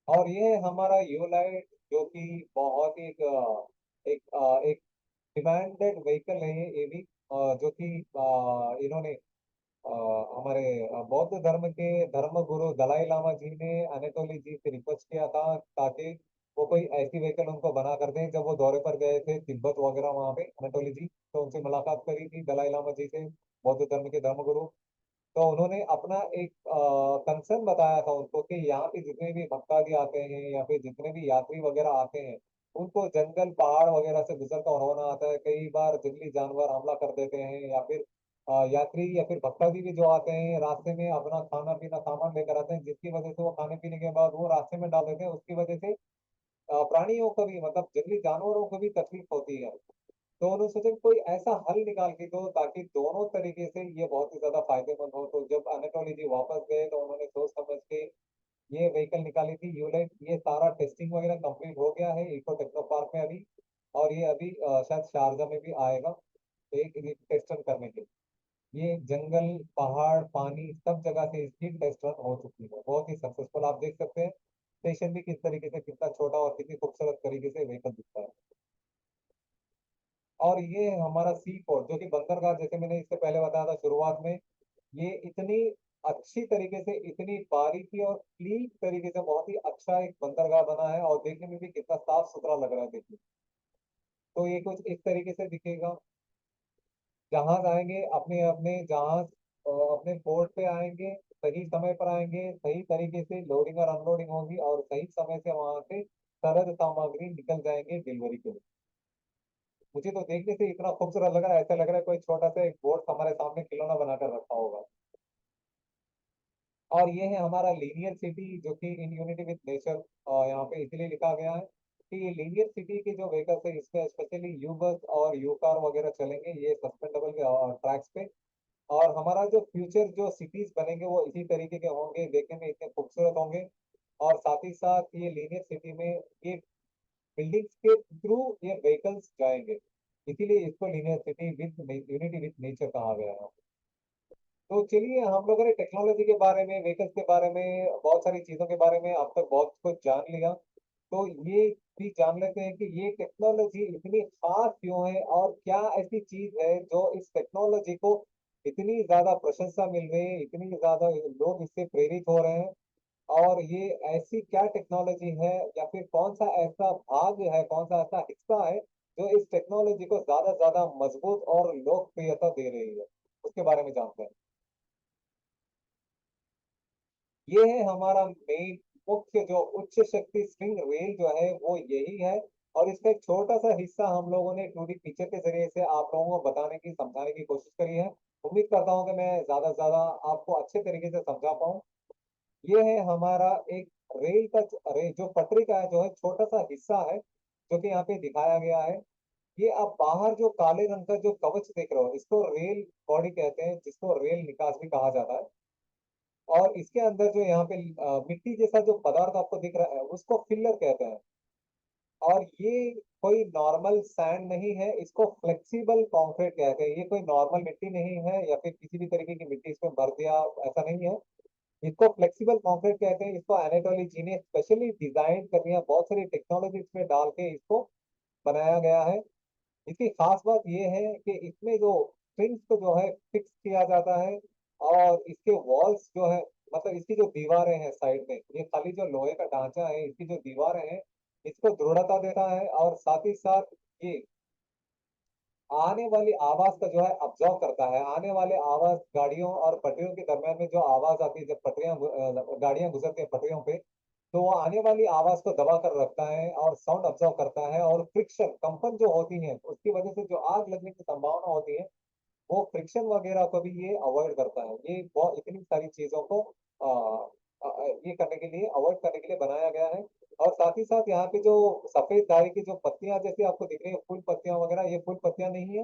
और ये है हमारा यूलाइट जो कि बहुत ही एक डिमांडेड व्हीकल है ये भी, जो कि इन्होंने हमारे बौद्ध धर्म के धर्म गुरु दलाई लामा जी ने अनेतोली जी से रिक्वेस्ट किया था ताकि वो कोई ऐसी व्हीकल उनको बना कर दें। जब वो दौरे पर गए थे तिब्बत वगैरह वहां पे अनेतोली जी, तो उनसे मुलाकात करी थी दलाई लामा जी से, बौद्ध धर्म के धर्म गुरु। तो उन्होंने अपना एक कंसर्न बताया था उनको कि यहाँ पे जितने भी भक्तादि आते हैं या फिर जितने भी यात्री वगैरह आते हैं, उनको जंगल पहाड़ वगैरह से गुजर कर होना आता है। कई बार जंगली जानवर हमला कर देते हैं, या फिर यात्री या फिर भक्तादि भी जो आते हैं रास्ते में अपना खाना पीना सामान लेकर आते हैं, जिसकी वजह से वो खाने पीने के बाद वो रास्ते में डाल देते हैं। उसकी वजह से प्राणियों को भी, मतलब जंगली जानवरों को भी तकलीफ होती है। तो उन्होंने सोचा कि कोई ऐसा हल निकाल के दो ताकि दोनों तरीके से ये बहुत ही ज्यादा फायदेमंद हो। तो जब अनाटोली जी वापस गए तो उन्होंने सोच समझ के ये व्हीकल निकाली थी यूलाइट। ये सारा टेस्टिंग वगैरह कंप्लीट हो गया है इको टेक्नो पार्क में अभी। और ये अभी शायद शारजा में भी आएगा एक टेस्ट रन करने के लिए। ये जंगल पहाड़ पानी सब जगह से इसकी टेस्ट रन हो चुकी है, बहुत ही सक्सेसफुल। आप देख सकते हैं स्टेशन भी किस तरीके से, कितना छोटा और कितनी खूबसूरत तरीके से व्हीकल दिखता है। और ये है हमारा सी पोर्ट जो कि बंदरगाह, जैसे मैंने इससे पहले बताया था शुरुआत में। ये इतनी अच्छी तरीके से, इतनी बारीकी और क्लीन तरीके से बहुत ही अच्छा एक बंदरगाह बना है, और देखने में भी कितना साफ सुथरा लग रहा है देखिए। तो ये कुछ इस तरीके से दिखेगा। जहाज आएंगे अपने अपने जहाज अपने पोर्ट पे आएंगे, सही समय पर आएंगे, सही तरीके से लोडिंग और अनलोडिंग होगी, और सही समय से वहां से सरद सामग्री निकल जाएंगे डिलीवरी के लिए। मुझे तो देखने से इतना खूबसूरत लग रहा है, ऐसा लग रहा है कोई छोटा सा एक बोट हमारे सामने खिलौना बनाकर रखा होगा। और ये है हमारा लीनियर सिटी जो कि इन यूनिटी विद नेचर, यहाँ पे इसलिए लिखा गया है कि ये लीनियर सिटी के जो व्हीकल्स है इसमें स्पेशली यू बस और यू कार वगैरह चलेंगे ये सस्पेंडेबल ट्रैक्स पे। और हमारा जो फ्यूचर जो सिटीज बनेंगे वो इसी तरीके के होंगे, देखने में इतने खूबसूरत होंगे। और साथ ही साथ ये लीनियर सिटी में ये बिल्डिंग्स के थ्रू ये व्हीकल्स जाएंगे, इसीलिए इसको linear city with unity with nature कहा गया है। तो चलिए, हम लोगों ने टेक्नोलॉजी के बारे में, व्हीकल्स के बारे में, बहुत सारी चीजों के बारे में अब तक बहुत कुछ जान लिया। तो ये भी जान लेते हैं कि ये टेक्नोलॉजी इतनी खास क्यों है, और क्या ऐसी चीज है जो इस टेक्नोलॉजी को इतनी ज्यादा प्रशंसा मिल रही है, इतनी ज्यादा लोग इससे प्रेरित हो रहे हैं। और ये ऐसी क्या टेक्नोलॉजी है, या फिर कौन सा ऐसा भाग है, कौन सा ऐसा हिस्सा है जो इस टेक्नोलॉजी को ज्यादा ज्यादा मजबूत और लोकप्रियता दे रही है, उसके बारे में जानते हैं। ये है हमारा मेन मुख्य जो उच्च शक्ति स्ट्रिंग रेल जो है वो यही है। और इसका एक छोटा सा हिस्सा हम लोगों ने 2D पिक्चर के जरिए से आप लोगों को बताने की, समझाने की कोशिश करी है। उम्मीद करता हूँ कि मैं ज्यादा से ज्यादा आपको अच्छे तरीके से समझा पाऊँ। ये है हमारा एक रेल का जो पटरी का है जो है छोटा सा हिस्सा है, जो कि यहाँ पे दिखाया गया है। ये आप बाहर जो काले रंग का जो कवच देख रहे हो इसको रेल बॉडी कहते हैं, जिसको रेल निकास भी कहा जाता है। और इसके अंदर जो यहाँ पे मिट्टी जैसा जो पदार्थ आपको दिख रहा है उसको फिलर कहते हैं। और ये कोई नॉर्मल सैंड नहीं है, इसको फ्लेक्सिबल कंक्रीट कहते हैं। ये कोई नॉर्मल मिट्टी नहीं है या फिर किसी भी तरीके की मिट्टी इसमें भर दिया, ऐसा नहीं है। इसको फ्लेक्सिबल कंक्रीट कहते हैं। इसको एनाटोली जी ने स्पेशली डिजाइन कर दिया, बहुत सारी टेक्नोलॉजी इसमें डाल के इसको बनाया गया है। इसकी खास बात यह है कि इसमें जो स्ट्रिंग्स को जो है फिक्स किया जाता है, और इसके वॉल्स जो है, मतलब इसकी जो दीवारें हैं साइड में, ये खाली जो लोहे का ढांचा है, इसकी जो दीवारें हैं इसको दृढ़ता देता है। और साथ ही साथ ये आने वाली आवाज का जो है ऑब्जर्व करता है। आने वाले आवाज, गाड़ियों और पटरियों के दरमियान में जो आवाज आती है जब पटरियां गाड़ियां गुजरती है पटरियों पे, तो वो आने वाली आवाज को दबा कर रखता है और साउंड ऑब्जर्व करता है। और फ्रिक्शन, कंपन जो होती है उसकी वजह से जो आग लगने की संभावना होती है, वो फ्रिक्शन वगैरह को भी ये अवॉइड करता है। ये बहुत इतनी सारी चीजों को ये करने के लिए, अवॉइड करने के लिए बनाया गया है। और साथ ही साथ यहाँ पे जो सफेद धारी की जो पत्तियां जैसे आपको दिख रही है, फुल पत्तियां वगैरह, ये फुल पत्तियां नहीं है।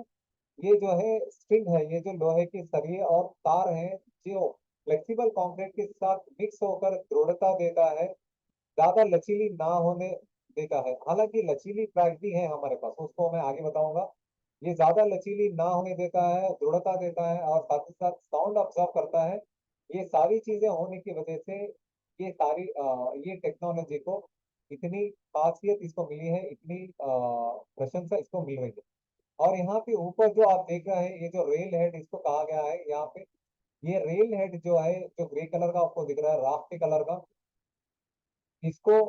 ये जो है स्ट्रिंग है, ये जो लोहे के सरिये और तार हैं जो फ्लेक्सिबल कंक्रीट के साथ मिक्स होकर दृढ़ता देता है, ज्यादा लचीली ना होने देता है। हालांकि लचीली ट्रैक भी है हमारे पास, उसको मैं आगे बताऊंगा। ये ज्यादा लचीली ना होने देता है, दृढ़ता देता है, और साथ ही साथ साउंड ऑब्जर्व करता है। ये सारी चीजें होने की वजह से ये सारी ये टेक्नोलॉजी को इतनी खासियत इसको मिली है, इतनी प्रशंसा इसको मिल रही है। और यहाँ पे ऊपर जो आप देख रहे हैं, ये जो रेल हेड इसको कहा गया है यहाँ पे। ये रेल हेड जो है, जो ग्रे कलर का आपको दिख रहा है, राख के कलर का, इसको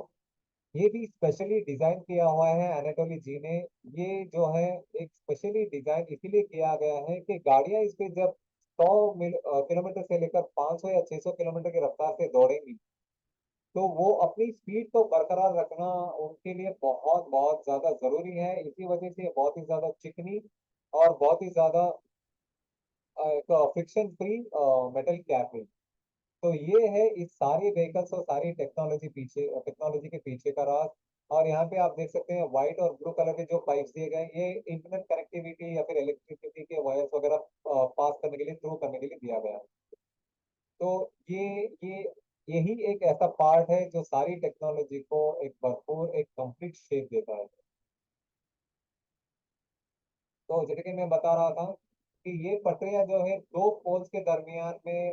ये भी स्पेशली डिजाइन किया हुआ है एनाटोली जी ने। ये जो है एक स्पेशली डिजाइन इसीलिए किया गया है कि गाड़ियां इस पे जब किलोमीटर से लेकर 500 या 600 किलोमीटर की रफ्तार से दौड़ेंगी, तो वो अपनी स्पीड को बरकरार रखना उनके लिए बहुत बहुत ज्यादा जरूरी है। इसी वजह से ये बहुत ही ज्यादा चिकनी और बहुत ही ज्यादा एक फ्रिक्शन फ्री मेटल कैप है। तो ये है इस सारी व्हीकल्स और सारी टेक्नोलॉजी के पीछे का राज। और यहाँ पे आप देख सकते हैं व्हाइट और ब्लू कलर के जो पाइप्स दिए गए हैं, ये इंटरनेट कनेक्टिविटी या फिर इलेक्ट्रिसिटी के वायर्स वगैरह पास करने के लिए, थ्रू करने के लिए दिया गया है। तो ये यही एक ऐसा पार्ट है जो सारी टेक्नोलॉजी को एक भरपूर एक कंप्लीट शेप देता है। तो जैसे कि मैं बता रहा था कि ये पटरियां जो है दो पोल्स के दरमियान में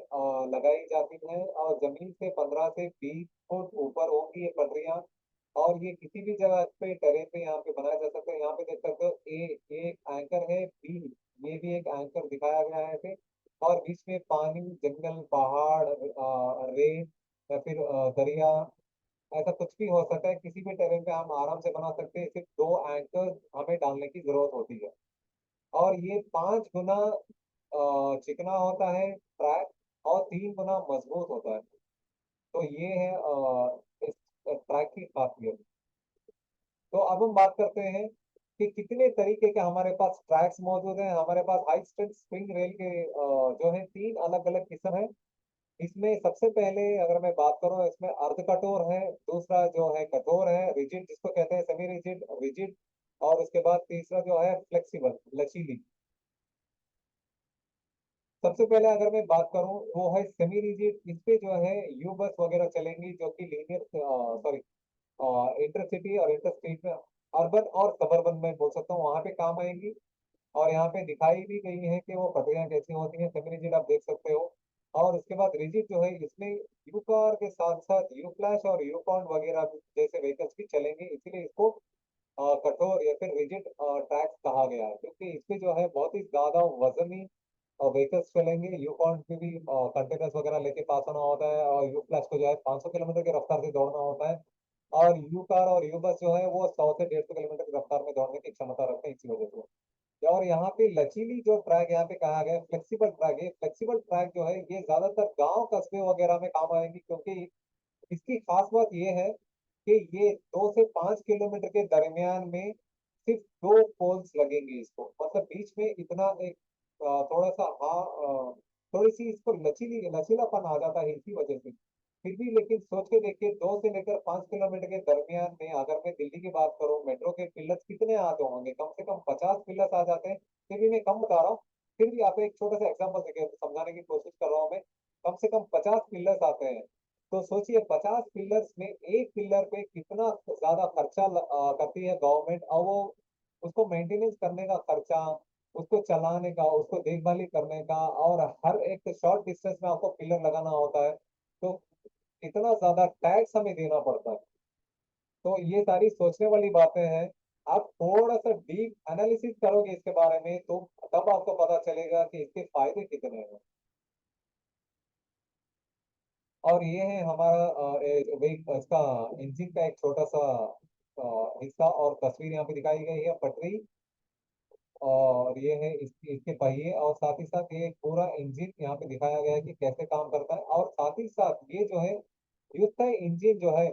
लगाई जाती हैं, और जमीन से 15 से 20 फुट ऊपर होंगी ये पटरियां। और ये किसी भी जगह पे टेरेन पे यहाँ पे बनाया जा सकता है। यहाँ पे देख सकते हो ए एक एंकर है, बी ये भी एक एंकर दिखाया गया है इसे। और बीच में पानी, जंगल, पहाड़, रेत या फिर दरिया, ऐसा कुछ भी हो सकता है। किसी भी टेरेन पे हम आराम से बना सकते हैं, सिर्फ दो एंकर हमें डालने की जरूरत होती है। और ये 5 गुना चिकना होता है ट्रैक, और 3 गुना मजबूत होता है। तो ये है इस ट्रैक की खासियत। तो अब हम बात करते हैं कि कितने तरीके के हमारे पास ट्रैक्स मौजूद हैं। हमारे पास हाई स्ट्रेंथ स्प्रिंग रेल के जो है 3 अलग अलग किस्म है। इसमें सबसे पहले अगर मैं बात करूं, इसमें अर्ध कठोर है, दूसरा जो है कठोर है, रिजिड जिसको कहते हैं, सेमी रिजिड, रिजिड, और उसके बाद तीसरा जो है फ्लेक्सिबल, लचीली। सबसे पहले अगर मैं बात करूं वो है सेमी रिजिड। इस पे जो है यू बस वगैरह चलेंगी, जो कि लीनियर, सॉरी, इंटरसिटी और इंटरस्टेट में, अर्बन और सबर्बन में बोल सकता हूँ, वहां पे काम आएंगी। और यहाँ पे दिखाई भी गई है कि वो पटरियां कैसी होती हैं। सेमी रिजिड आप देख सकते हो। और उसके बाद रिजिड जो है, इसमें यू कार के साथ साथ यू फ्लैश और यू कॉन्ड वगैरह जैसे व्हीकल्स भी चलेंगे, इसीलिए इसको कठोर या फिर रिजिड टैक्स कहा गया है, क्योंकि इसमें जो है बहुत ही ज्यादा वजनी व्हीकल्स चलेंगे। यूकॉन पे भी कंटेनर्स वगैरह लेके पास होना होता है, और यू प्लस को जो है 500 किलोमीटर की रफ्तार से दौड़ना होता है। और यू कार और यू बस जो है वो 100 से 150 किलोमीटर की रफ्तार में दौड़ने की क्षमता रखते हैं, इसी वजह से। और यहाँ पे लचीली जो ट्रैक यहाँ पे कहा गया है, फ्लेक्सिबल ट्रैक है। फ्लेक्सिबल ट्रैक जो है ये ज्यादातर गांव कस्बे वगैरह में काम आएंगी, क्योंकि इसकी खास बात ये है कि ये 2 से 5 किलोमीटर के दरमियान में सिर्फ दो पोल्स लगेंगे इसको, मतलब बीच में इतना एक थोड़ा सा, हाँ, थोड़ी सी इसको लचीलापन आ जाता है इसी वजह से। फिर भी लेकिन सोच के देखिए, 2 से लेकर 5 किलोमीटर के दरमियान में अगर मैं दिल्ली की बात करूं, मेट्रो के पिलर्स कितने आते होंगे? कम से कम 50 पिलर्स आ जाते हैं। फिर भी मैं कम बता रहा हूँ, फिर भी आपको एक छोटा सा एग्जाम्पल देके समझाने की कोशिश कर रहा हूँ मैं। कम से कम 50 पिलर्स आते हैं। तो सोचिए 50 पिलर्स में एक पिलर पे कितना ज्यादा खर्चा करती है गवर्नमेंट, और वो उसको मेंटेनेंस करने का खर्चा, उसको चलाने का, उसको देखभाली करने का, और हर एक शॉर्ट डिस्टेंस में आपको पिलर लगाना होता है। तो इतना ज्यादा टैक्स हमें देना पड़ता है। तो ये सारी सोचने वाली बातें हैं। आप थोड़ा सा डीप एनालिसिस करोगे इसके बारे में, तो तब आपको पता चलेगा कि इसके फायदे कितने हैं। और ये है हमारा इसका इंजन का एक छोटा सा हिस्सा, और तस्वीर यहाँ पे दिखाई गई है पटरी। और ये है इसके पहिए, और साथ ही साथ ये पूरा इंजन यहाँ पे दिखाया गया है कि कैसे काम करता है। और साथ ही साथ ये जो है युद्ध इंजन जो है,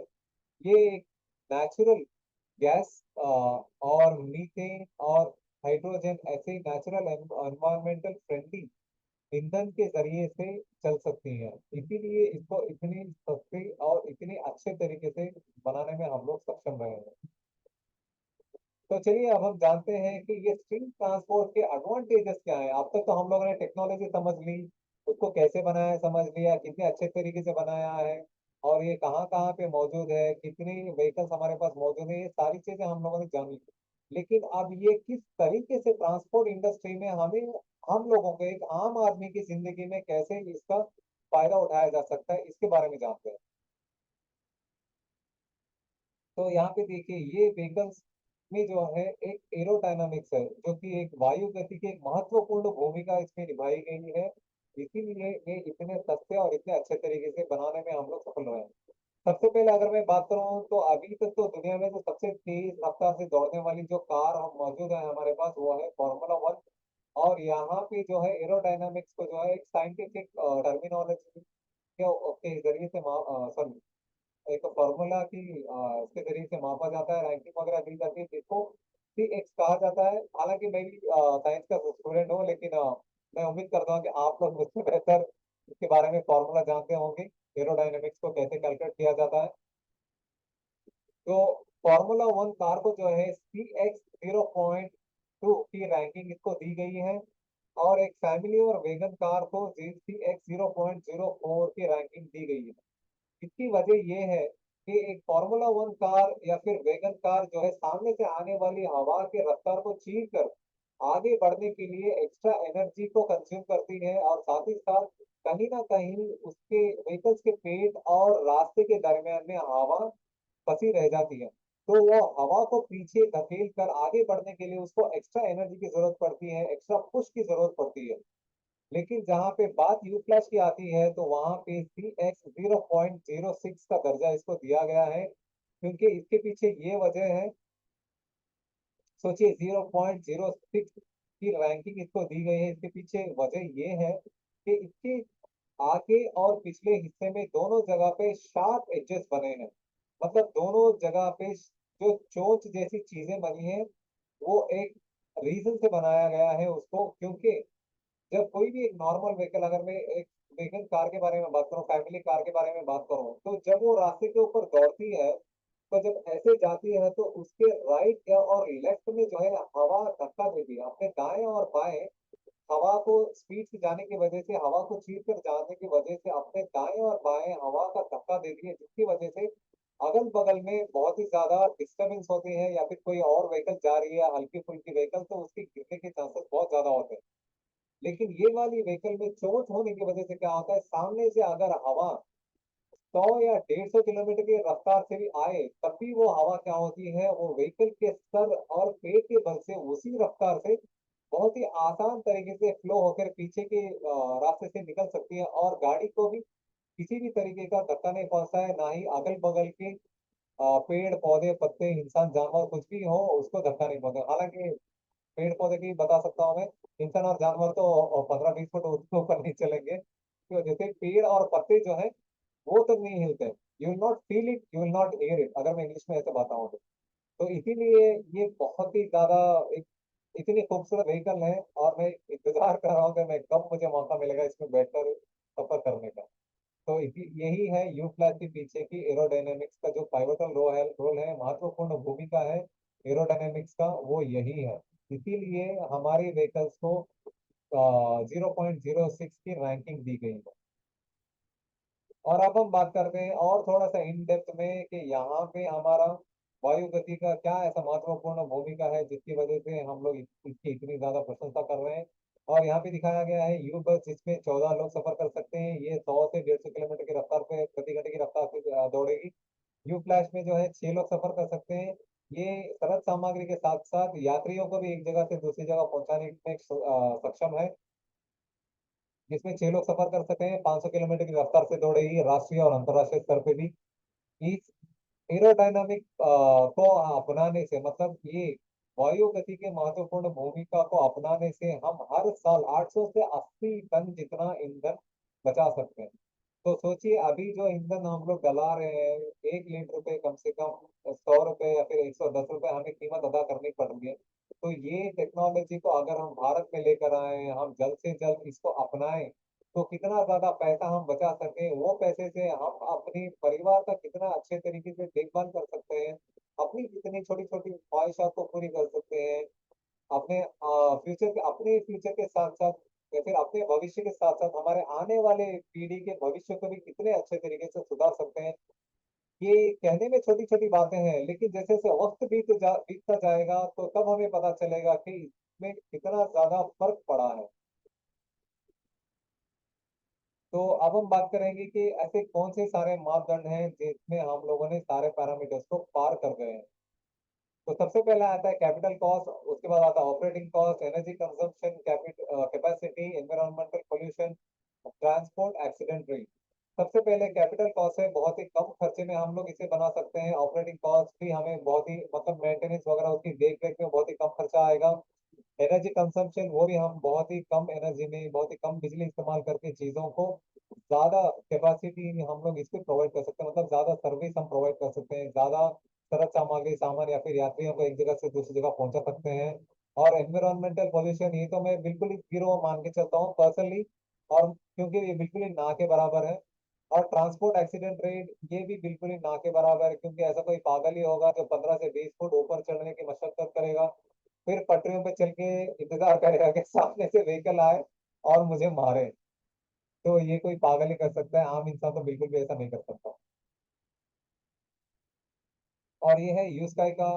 ये एक नेचुरल गैस और मीथेन और हाइड्रोजन, ऐसे नेचुरल एनवायरमेंटल फ्रेंडली ईंधन के जरिए से चल सकती है। इसीलिए इसको इतनी सस्ती और इतने अच्छे तरीके से बनाने में हम लोग सक्षम रहे हैं। तो चलिए अब हम जानते हैं कि ये स्ट्रिंग ट्रांसपोर्ट के एडवांटेजेस क्या हैं। अब तक तो हम लोगों ने टेक्नोलॉजी समझ ली, उसको कैसे बनाया है समझ लिया, कितने अच्छे तरीके से बनाया है, और ये कहाँ कहाँ पे मौजूद है, कितनी व्हीकल्स हमारे पास मौजूद है, ये सारी चीजें हम लोगों ने जान ली। लेकिन अब ये किस तरीके से ट्रांसपोर्ट इंडस्ट्री में हमें, हम लोगों को, एक आम आदमी की जिंदगी में कैसे इसका फायदा उठाया जा सकता है, इसके बारे में जानते हैं। तो यहाँ पे देखिए, ये व्हीकल्स में जो है एक एरोडायनामिक्स है, जो कि एक वायु गति की एक महत्वपूर्ण भूमिका इसमें निभाई गई है। इसीलिए ये इतने सस्ते और इतने अच्छे तरीके से बनाने में हम लोग सफल रहे हैं। सबसे पहले अगर मैं बात करूं, तो अभी तक तो दुनिया में जो सबसे तेज रफ्तार से दौड़ने वाली जो कार मौजूद है हमारे पास, वो है फॉर्मूला 1। और यहाँ पे जो है एरोडायनामिक्स को जो है एक साइंटिफिक टर्मिनोलॉजी के जरिए से सॉरी एक फॉर्मूला की इसके जरिए से मापा जाता है, रैंकिंग वगैरह दी जाती है, जिसको CX कहा जाता है। हालांकि मैं भी साइंस का स्टूडेंट हूँ, लेकिन मैं उम्मीद करता हूँ कि आप लोग मुझसे बेहतर इसके बारे में फॉर्मूला जानते होंगे, एरोडायनेमिक्स को कैसे कैलकुलेट किया जाता है। तो फॉर्मूला वन कार को जो है CX 0.2 की रैंकिंग इसको दी गई है, और एक फैमिली और वेगन कार को CX 0.04 की रैंकिंग दी गई है। इसकी वजह ये है कि एक फॉर्मूला वन कार या फिर वैगन कार जो है सामने से आने वाली हवा के रफ्तार को चीर कर आगे बढ़ने के लिए एक्स्ट्रा एनर्जी को कंज्यूम करती है, और साथ ही साथ कहीं ना कहीं उसके व्हीकल्स के पेट और रास्ते के दरमियान में हवा फंसी रह जाती है। तो वो हवा को पीछे धकेल कर आगे बढ़ने के लिए उसको एक्स्ट्रा एनर्जी की जरूरत पड़ती है, एक्स्ट्रा पुश की जरूरत पड़ती है। लेकिन जहाँ पे बात यू फ्लैश की आती है तो वहां पे CX 0.06 का दर्जा इसको दिया गया है, क्योंकि इसके पीछे ये वजह है। सोचिए 0.06 की रैंकिंग इसको दी गई है, इसके पीछे वजह ये है कि इसके आगे और पिछले हिस्से में दोनों जगह पे शार्प एजेस बने हैं। मतलब दोनों जगह पे जो चोंच जैसी चीजें बनी है, वो एक रीजन से बनाया गया है उसको, क्योंकि जब कोई भी एक नॉर्मल व्हीकल, अगर मैं एक वेगन कार के बारे में बात करूँ, फैमिली कार के बारे में बात करूँ, तो जब वो रास्ते के ऊपर दौड़ती है, तो जब ऐसे जाती है तो उसके राइट या और लेफ्ट में जो है हवा धक्का देती है, अपने दाएं और बाएं हवा को स्पीड से जाने की वजह से, हवा को चीर कर जाने की वजह से अपने दाएं और बाएं हवा का धक्का देती है, जिसकी वजह से अगल बगल में बहुत ही ज्यादा डिस्टरबेंस होती है, या फिर कोई और व्हीकल जा रही है हल्की फुल्की व्हीकल, तो उसके गिरने के चांसेस बहुत ज्यादा होते हैं। लेकिन ये वाली व्हीकल में चोट होने की वजह से क्या होता है, सामने से अगर हवा 100 या 150 किलोमीटर की रफ्तार से भी आए, तब भी वो हवा क्या होती है, वो व्हीकल के सर और पेट के बल से उसी रफ्तार से बहुत ही आसान तरीके से फ्लो होकर पीछे के रास्ते से निकल सकती है, और गाड़ी को भी किसी भी तरीके का धक्का नहीं पहुंचता है, ना ही अगल बगल के पेड़ पौधे पत्ते इंसान जानवर कुछ भी हो उसको धक्का नहीं पहुंचता। हालांकि पेड़ पौधे की बता सकता हूँ मैं, इंसान और जानवर तो 15-20 फुट उसके ऊपर नहीं चलेंगे, तो जैसे पेड़ और पत्ते जो है वो तक नहीं हिलते। You will not feel it, you will not here it, अगर मैं इंग्लिश में ऐसे बताऊं तो इसीलिए ये बहुत ही ज्यादा एक इतनी खूबसूरत व्हीकल है, और मैं इंतजार कर रहा हूँ कि मैं कब मुझे मौका मिलेगा इसमें बैठकर सफर करने का। तो यही है यू फ्लैश के पीछे की एरोडायनेमिक्स का जो पाइवटल रोल है, महत्वपूर्ण भूमिका है एरोडायनेमिक्स का, वो यही है। इसीलिए हमारी व्हीकल्स को 0.06 की रैंकिंग दी गई है। और अब हम बात करते हैं और थोड़ा सा इन डेप्थ में कि यहाँ पे हमारा वायु गति का क्या ऐसा महत्वपूर्ण भूमिका है जिसकी वजह से हम लोग इसकी इतनी ज्यादा प्रशंसा कर रहे हैं। और यहाँ पे दिखाया गया है यू बस, जिसमें 14 लोग सफर कर सकते हैं, ये 100 से 150 किलोमीटर की रफ्तार पे प्रति घंटे की रफ्तार से दौड़ेगी। यू फ्लैश में जो है 6 लोग सफर कर सकते हैं। ये सरल सामग्री के साथ साथ यात्रियों को भी एक जगह से दूसरी जगह पहुंचाने में सक्षम है, जिसमें 6 लोग सफर कर सकते हैं, 500 किलोमीटर की रफ्तार से दौड़ेगी, राष्ट्रीय और अंतर्राष्ट्रीय स्तर पे भी। इस एरोडायनामिक को अपनाने से, मतलब ये वायु गति के महत्वपूर्ण भूमिका को अपनाने से हम हर साल 800 से 80 टन जितना ईंधन बचा सकते हैं। तो सोचिए, अभी जो ईंधन हम लोग डला रहे हैं, 1 लीटर पे कम से कम 100 रुपए या फिर 110 रुपए हमें कीमत अदा करनी पड़ रही है। तो ये टेक्नोलॉजी को अगर हम भारत में लेकर आए, हम जल्द से जल्द इसको अपनाएं, तो कितना ज्यादा पैसा हम बचा सके, वो पैसे से हम अपनी परिवार का कितना अच्छे तरीके से देखभाल कर सकते हैं, अपनी कितनी छोटी छोटी ख्वाहिशात को पूरी कर सकते हैं, अपने अपने फ्यूचर के साथ साथ या फिर अपने भविष्य के साथ साथ हमारे आने वाले पीढ़ी के भविष्य को भी कितने अच्छे तरीके से सुधार सकते हैं। ये कहने में छोटी छोटी बातें हैं, लेकिन जैसे जैसे वक्त बीतता जाएगा तो तब हमें पता चलेगा कि इसमें कितना ज्यादा फर्क पड़ा है। तो अब हम बात करेंगे कि ऐसे कौन से सारे मापदंड हैं जिसमें हम लोगों ने सारे पैरामीटर्स को पार कर गए हैं। तो सबसे पहले आता है कैपिटल कॉस्ट, उसके बाद आता है operating cost, energy consumption, capacity, environmental pollution, transport, accident rate. सबसे पहले कैपिटल कॉस्ट है, बहुत ही कम खर्चे में हम लोग इसे बना सकते हैं। ऑपरेटिंग कॉस्ट भी हमें बहुत ही, मतलब मेंटेनेंस वगैरह उसकी देख रेख में बहुत ही कम खर्चा आएगा। एनर्जी कंजम्पशन वो भी हम बहुत ही कम एनर्जी में बहुत ही कम बिजली इस्तेमाल करके चीजों को ज्यादा कैपेसिटी हम लोग इस पे प्रोवाइड कर सकते हैं, मतलब ज्यादा सर्विस हम प्रोवाइड कर सकते हैं, ज्यादा सरल सामग्री सामान या फिर यात्रियों को एक जगह से दूसरी जगह पहुंचा सकते हैं। और एनवायरमेंटल पोल्यूशन ये तो मैं बिल्कुल ही जीरो मान के चलता हूँ पर्सनली, और क्योंकि ये बिल्कुल ही ना के बराबर है। और ट्रांसपोर्ट एक्सीडेंट रेट ये भी बिल्कुल ही ना के बराबर है, क्योंकि ऐसा कोई पागल ही होगा जो 15 से 20 फुट ऊपर चढ़ने की मशक्कत करेगा, फिर पटरियों पे चल के इंतजार करेगा कि सामने से व्हीकल आए और मुझे मारे। तो ये कोई पागल ही कर सकता है, आम इंसान तो बिल्कुल भी ऐसा नहीं कर सकता। और ये है यूज का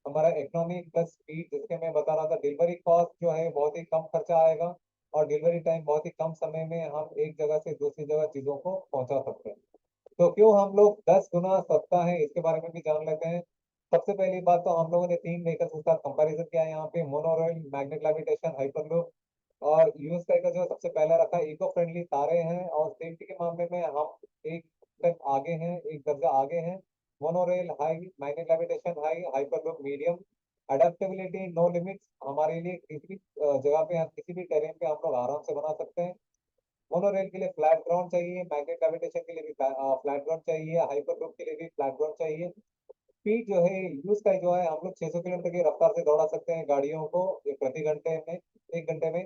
हमारा इकोनॉमिक प्लस स्पीड, जिसके मैं बता रहा था डिलीवरी कॉस्ट जो है बहुत ही कम खर्चा आएगा, और डिलीवरी टाइम बहुत ही कम समय में हम एक जगह से दूसरी जगह चीजों को पहुंचा सकते हैं। तो क्यों हम लोग 10 गुना सस्ता है इसके बारे में भी जान लेते हैं। सबसे पहली बात तो हम लोगों ने 3 व्हीकल्स के साथ कंपैरिजन किया है यहाँ पे, मोनोरेल, मैग्नेट लेविटेशन, हाइपरलूप। और यूएस का जो सबसे पहला रखा है इको फ्रेंडली तारे हैं, और सेफ्टी के मामले में हम एक स्टेप आगे हैं, एक दर्जा आगे हैं। Monorail high, magnet levitation high, hyperloop medium. Adaptability no limits, हमारे लिए किसी भी जगह पे हम किसी भी टेरेन पे हम लोग आराम से बना सकते हैं। मोनोरेल के लिए फ्लैट ग्राउंड चाहिए, मैग्नेट लेविटेशन के लिए भी फ्लैट ग्राउंड चाहिए, हाइपरलूप के लिए भी फ्लैट ग्राउंड चाहिए। स्पीड जो है यूज का जो है हम लोग 600 किलोमीटर की रफ्तार से दौड़ा सकते हैं गाड़ियों को प्रति घंटे में, 1 घंटे में।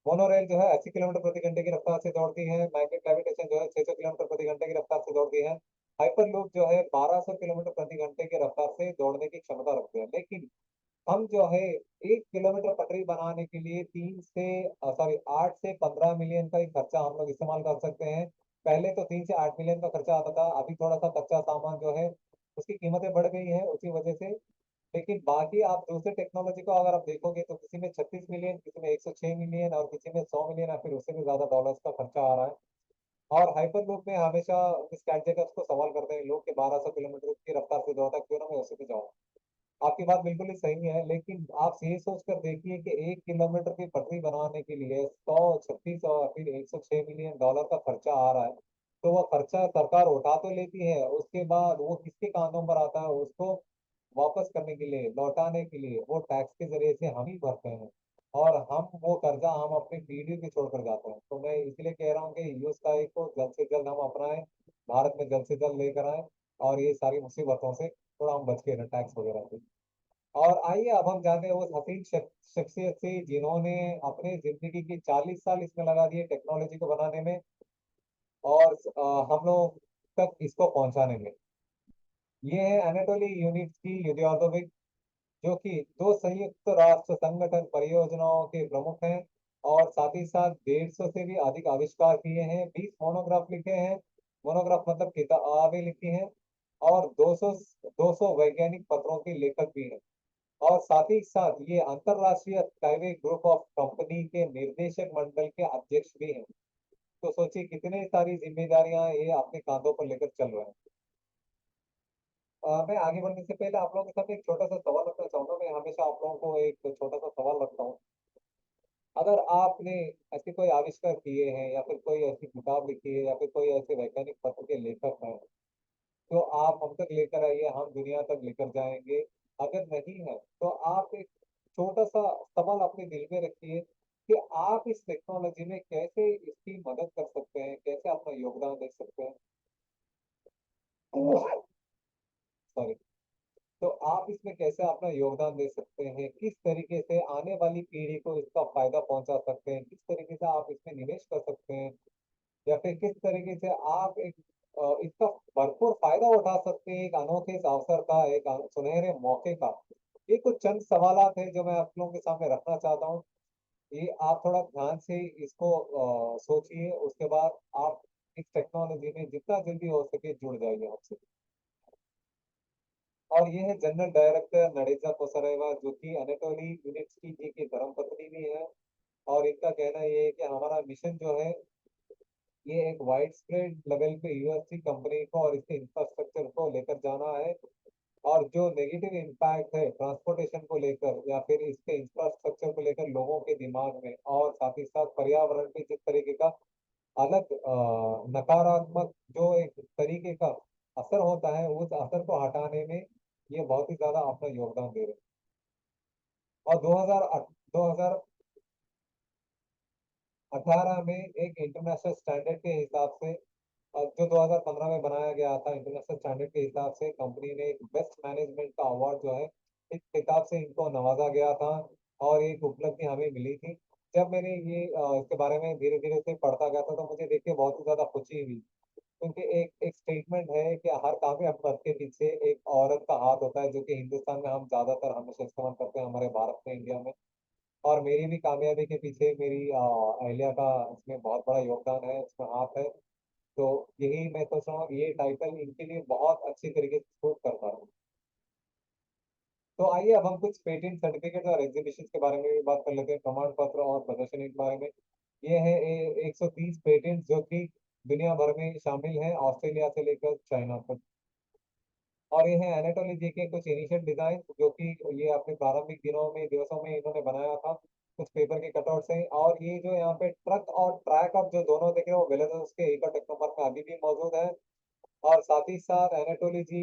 मोनोरेल जो है 80 किलोमीटर प्रति घंटे की रफ्तार से दौड़ती है, मैग्नेट लेविटेशन जो है 600 किलोमीटर प्रति घंटे की रफ्तार से दौड़ती है। हाइपरलूप जो है 1200 किलोमीटर प्रति घंटे की रफ्तार से दौड़ने की क्षमता रखते हैं। लेकिन हम जो है 1 किलोमीटर पटरी बनाने के लिए 8 से 15 मिलियन का ही खर्चा हम लोग इस्तेमाल कर सकते हैं। पहले तो 3 से 8 मिलियन का खर्चा आता था, अभी थोड़ा सा कच्चा सामान जो है उसकी कीमतें बढ़ गई है उसी वजह से। लेकिन बाकी आप दूसरे टेक्नोलॉजी को अगर आप देखोगे तो किसी में 36 मिलियन, किसी में 106 मिलियन, और किसी में 100 मिलियन या फिर उससे भी ज्यादा डॉलर्स का खर्चा आ रहा है। और हाइपरलूप में हमेशा इस कैटजेकर्स को सवाल करते हैं लोग कि 1200 किलोमीटर की रफ्तार से दौड़ता क्यों ना मैं उसी पे जाऊँ। आपकी बात बिल्कुल ही सही है, लेकिन आप ये सोच कर देखिए कि 1 किलोमीटर की पटरी बनाने के लिए 136 और फिर 106 मिलियन डॉलर का खर्चा आ रहा है। तो वह खर्चा सरकार उठा तो लेती है, उसके बाद वो किसके कांधों पर आता है, उसको वापस करने के लिए, लौटाने के लिए वो टैक्स के जरिए से हम ही भरते हैं। और हम वो कर्जा हम अपनी पीढ़ी पे छोड़कर जाते हैं। तो मैं इसलिए कह रहा हूँ कि यूएस का को जल्द से जल्द हम अपनाएं, भारत में जल्द से जल्द लेकर आए, और ये सारी मुसीबतों से थोड़ा हम बच के रहें, टैक्स वगैरह से। और आइए अब हम जाते हैं उस हसीन शख्सियत से जिन्होंने अपने जिंदगी की 40 साल इसमें लगा दिए टेक्नोलॉजी को बनाने में, और हम लोग तक इसको पहुंचाने में। ये है एनाटोली यूनिट की युद्योधोविक, जो कि 2 संयुक्त राष्ट्र संगठन परियोजनाओं के प्रमुख हैं, और साथ ही साथ 150 से भी अधिक आविष्कार किए हैं, 20 मोनोग्राफ लिखे हैं, मोनोग्राफ मतलब किताबें लिखी हैं, और 200 वैज्ञानिक पत्रों के लेखक भी हैं। और साथ ही साथ ये अंतरराष्ट्रीय स्काईवे ग्रुप ऑफ कंपनी के निर्देशक मंडल के अध्यक्ष भी हैं। तो सोचिए कितने सारी जिम्मेदारियां ये अपने कांधों पर लेकर चल रहे हैं। मैं आगे बढ़ने से पहले आप लोगों के साथ एक छोटा सा सवाल रखना चाहूंगा। मैं हमेशा आप लोगों को एक छोटा सा सवाल रखता हूँ। अगर आपने ऐसे कोई आविष्कार किए हैं, या फिर कोई ऐसी किताब लिखी है, या फिर कोई ऐसे वैज्ञानिक पत्र के लेखक हैं, तो आप हम तक लेकर आइए, हम दुनिया तक लेकर जाएंगे। अगर नहीं है तो आप एक छोटा सा सवाल अपने दिल में रखिए कि आप इस टेक्नोलॉजी में कैसे इसकी मदद कर सकते हैं, कैसे अपना योगदान दे सकते हैं। सॉरी। तो आप इसमें कैसे अपना योगदान दे सकते हैं, किस तरीके से आने वाली पीढ़ी को इसका फायदा पहुंचा सकते हैं, किस तरीके से आप इसमें निवेश कर सकते हैं, या फिर किस तरीके से आप एक इसका भरपूर फायदा उठा सकते हैं, एक अनोखे इस अवसर का, एक सुनहरे मौके का। ये कुछ चंद सवालात हैं जो मैं आप लोगों के सामने रखना चाहता हूँ। ये आप थोड़ा ध्यान से इसको सोचिए, उसके बाद आप इस टेक्नोलॉजी में जितना जल्दी हो सके जुड़ जाइए हमसे। और ये है जनरल डायरेक्टर नडेजा कोसरेवा, जो कि अनेटोली यूनिवर्सिटी जी की धर्मपत्नी भी है। और इनका कहना ये है कि हमारा मिशन जो है ये एक वाइड स्प्रेड लेवल पे यूएससी कंपनी को और इसके इंफ्रास्ट्रक्चर को लेकर जाना है। और जो नेगेटिव इम्पैक्ट है ट्रांसपोर्टेशन को लेकर या फिर इसके इंफ्रास्ट्रक्चर को लेकर लोगों के दिमाग में, और साथ ही साथ पर्यावरण पे जिस तरीके का अलग नकारात्मक जो एक तरीके का असर होता है, उस असर को हटाने में ये बहुत ही ज्यादा अपना योगदान दे रहे हैं। और 2018 में एक इंटरनेशनल स्टैंडर्ड के हिसाब से, जो 2015 में बनाया गया था, इंटरनेशनल स्टैंडर्ड के हिसाब से कंपनी ने एक बेस्ट मैनेजमेंट का अवार्ड जो है, इस खिताब से इनको नवाजा गया था। और एक उपलब्धि हमें मिली थी। जब मैंने ये इसके बारे में धीरे धीरे से पढ़ता गया था, तो मुझे देख के बहुत ही ज्यादा खुशी हुई। क्योंकि एक एक स्टेटमेंट है कि हर कामयाब मर्द के पीछे एक औरत का हाथ होता है, जो कि हिंदुस्तान में हम ज्यादातर हमेशा इस्तेमाल करते हैं, हमारे भारत में, इंडिया में। और मेरी भी कामयाबी के पीछे मेरी अहलिया का इसमें बहुत बड़ा योगदान है, इसमें हाथ है। तो यही मैं सोच रहा हूँ, ये टाइटल इनके लिए बहुत अच्छी तरीके से सूट करता है। तो आइए अब हम कुछ पेटेंट सर्टिफिकेट और एग्जीबिशन के बारे में भी बात कर लेते हैं, प्रमाण पत्र और प्रदर्शनी के बारे में। ये है 130 पेटेंट जो कि दुनिया भर में शामिल हैं, ऑस्ट्रेलिया से लेकर चाइना तक। और ये है एनाटोली जी के कुछ इनिशियल डिजाइन, जो कि ये अपने प्रारंभिक दिवसों में इन्होंने बनाया था, कुछ पेपर के कटआउट से। और ये जो यहाँ पे ट्रक और ट्रैक अब जो दोनों देख रहे हो, बेलारूस के इको टेक्नोपार्क में अभी भी मौजूद है। और साथ ही साथ एनाटोली जी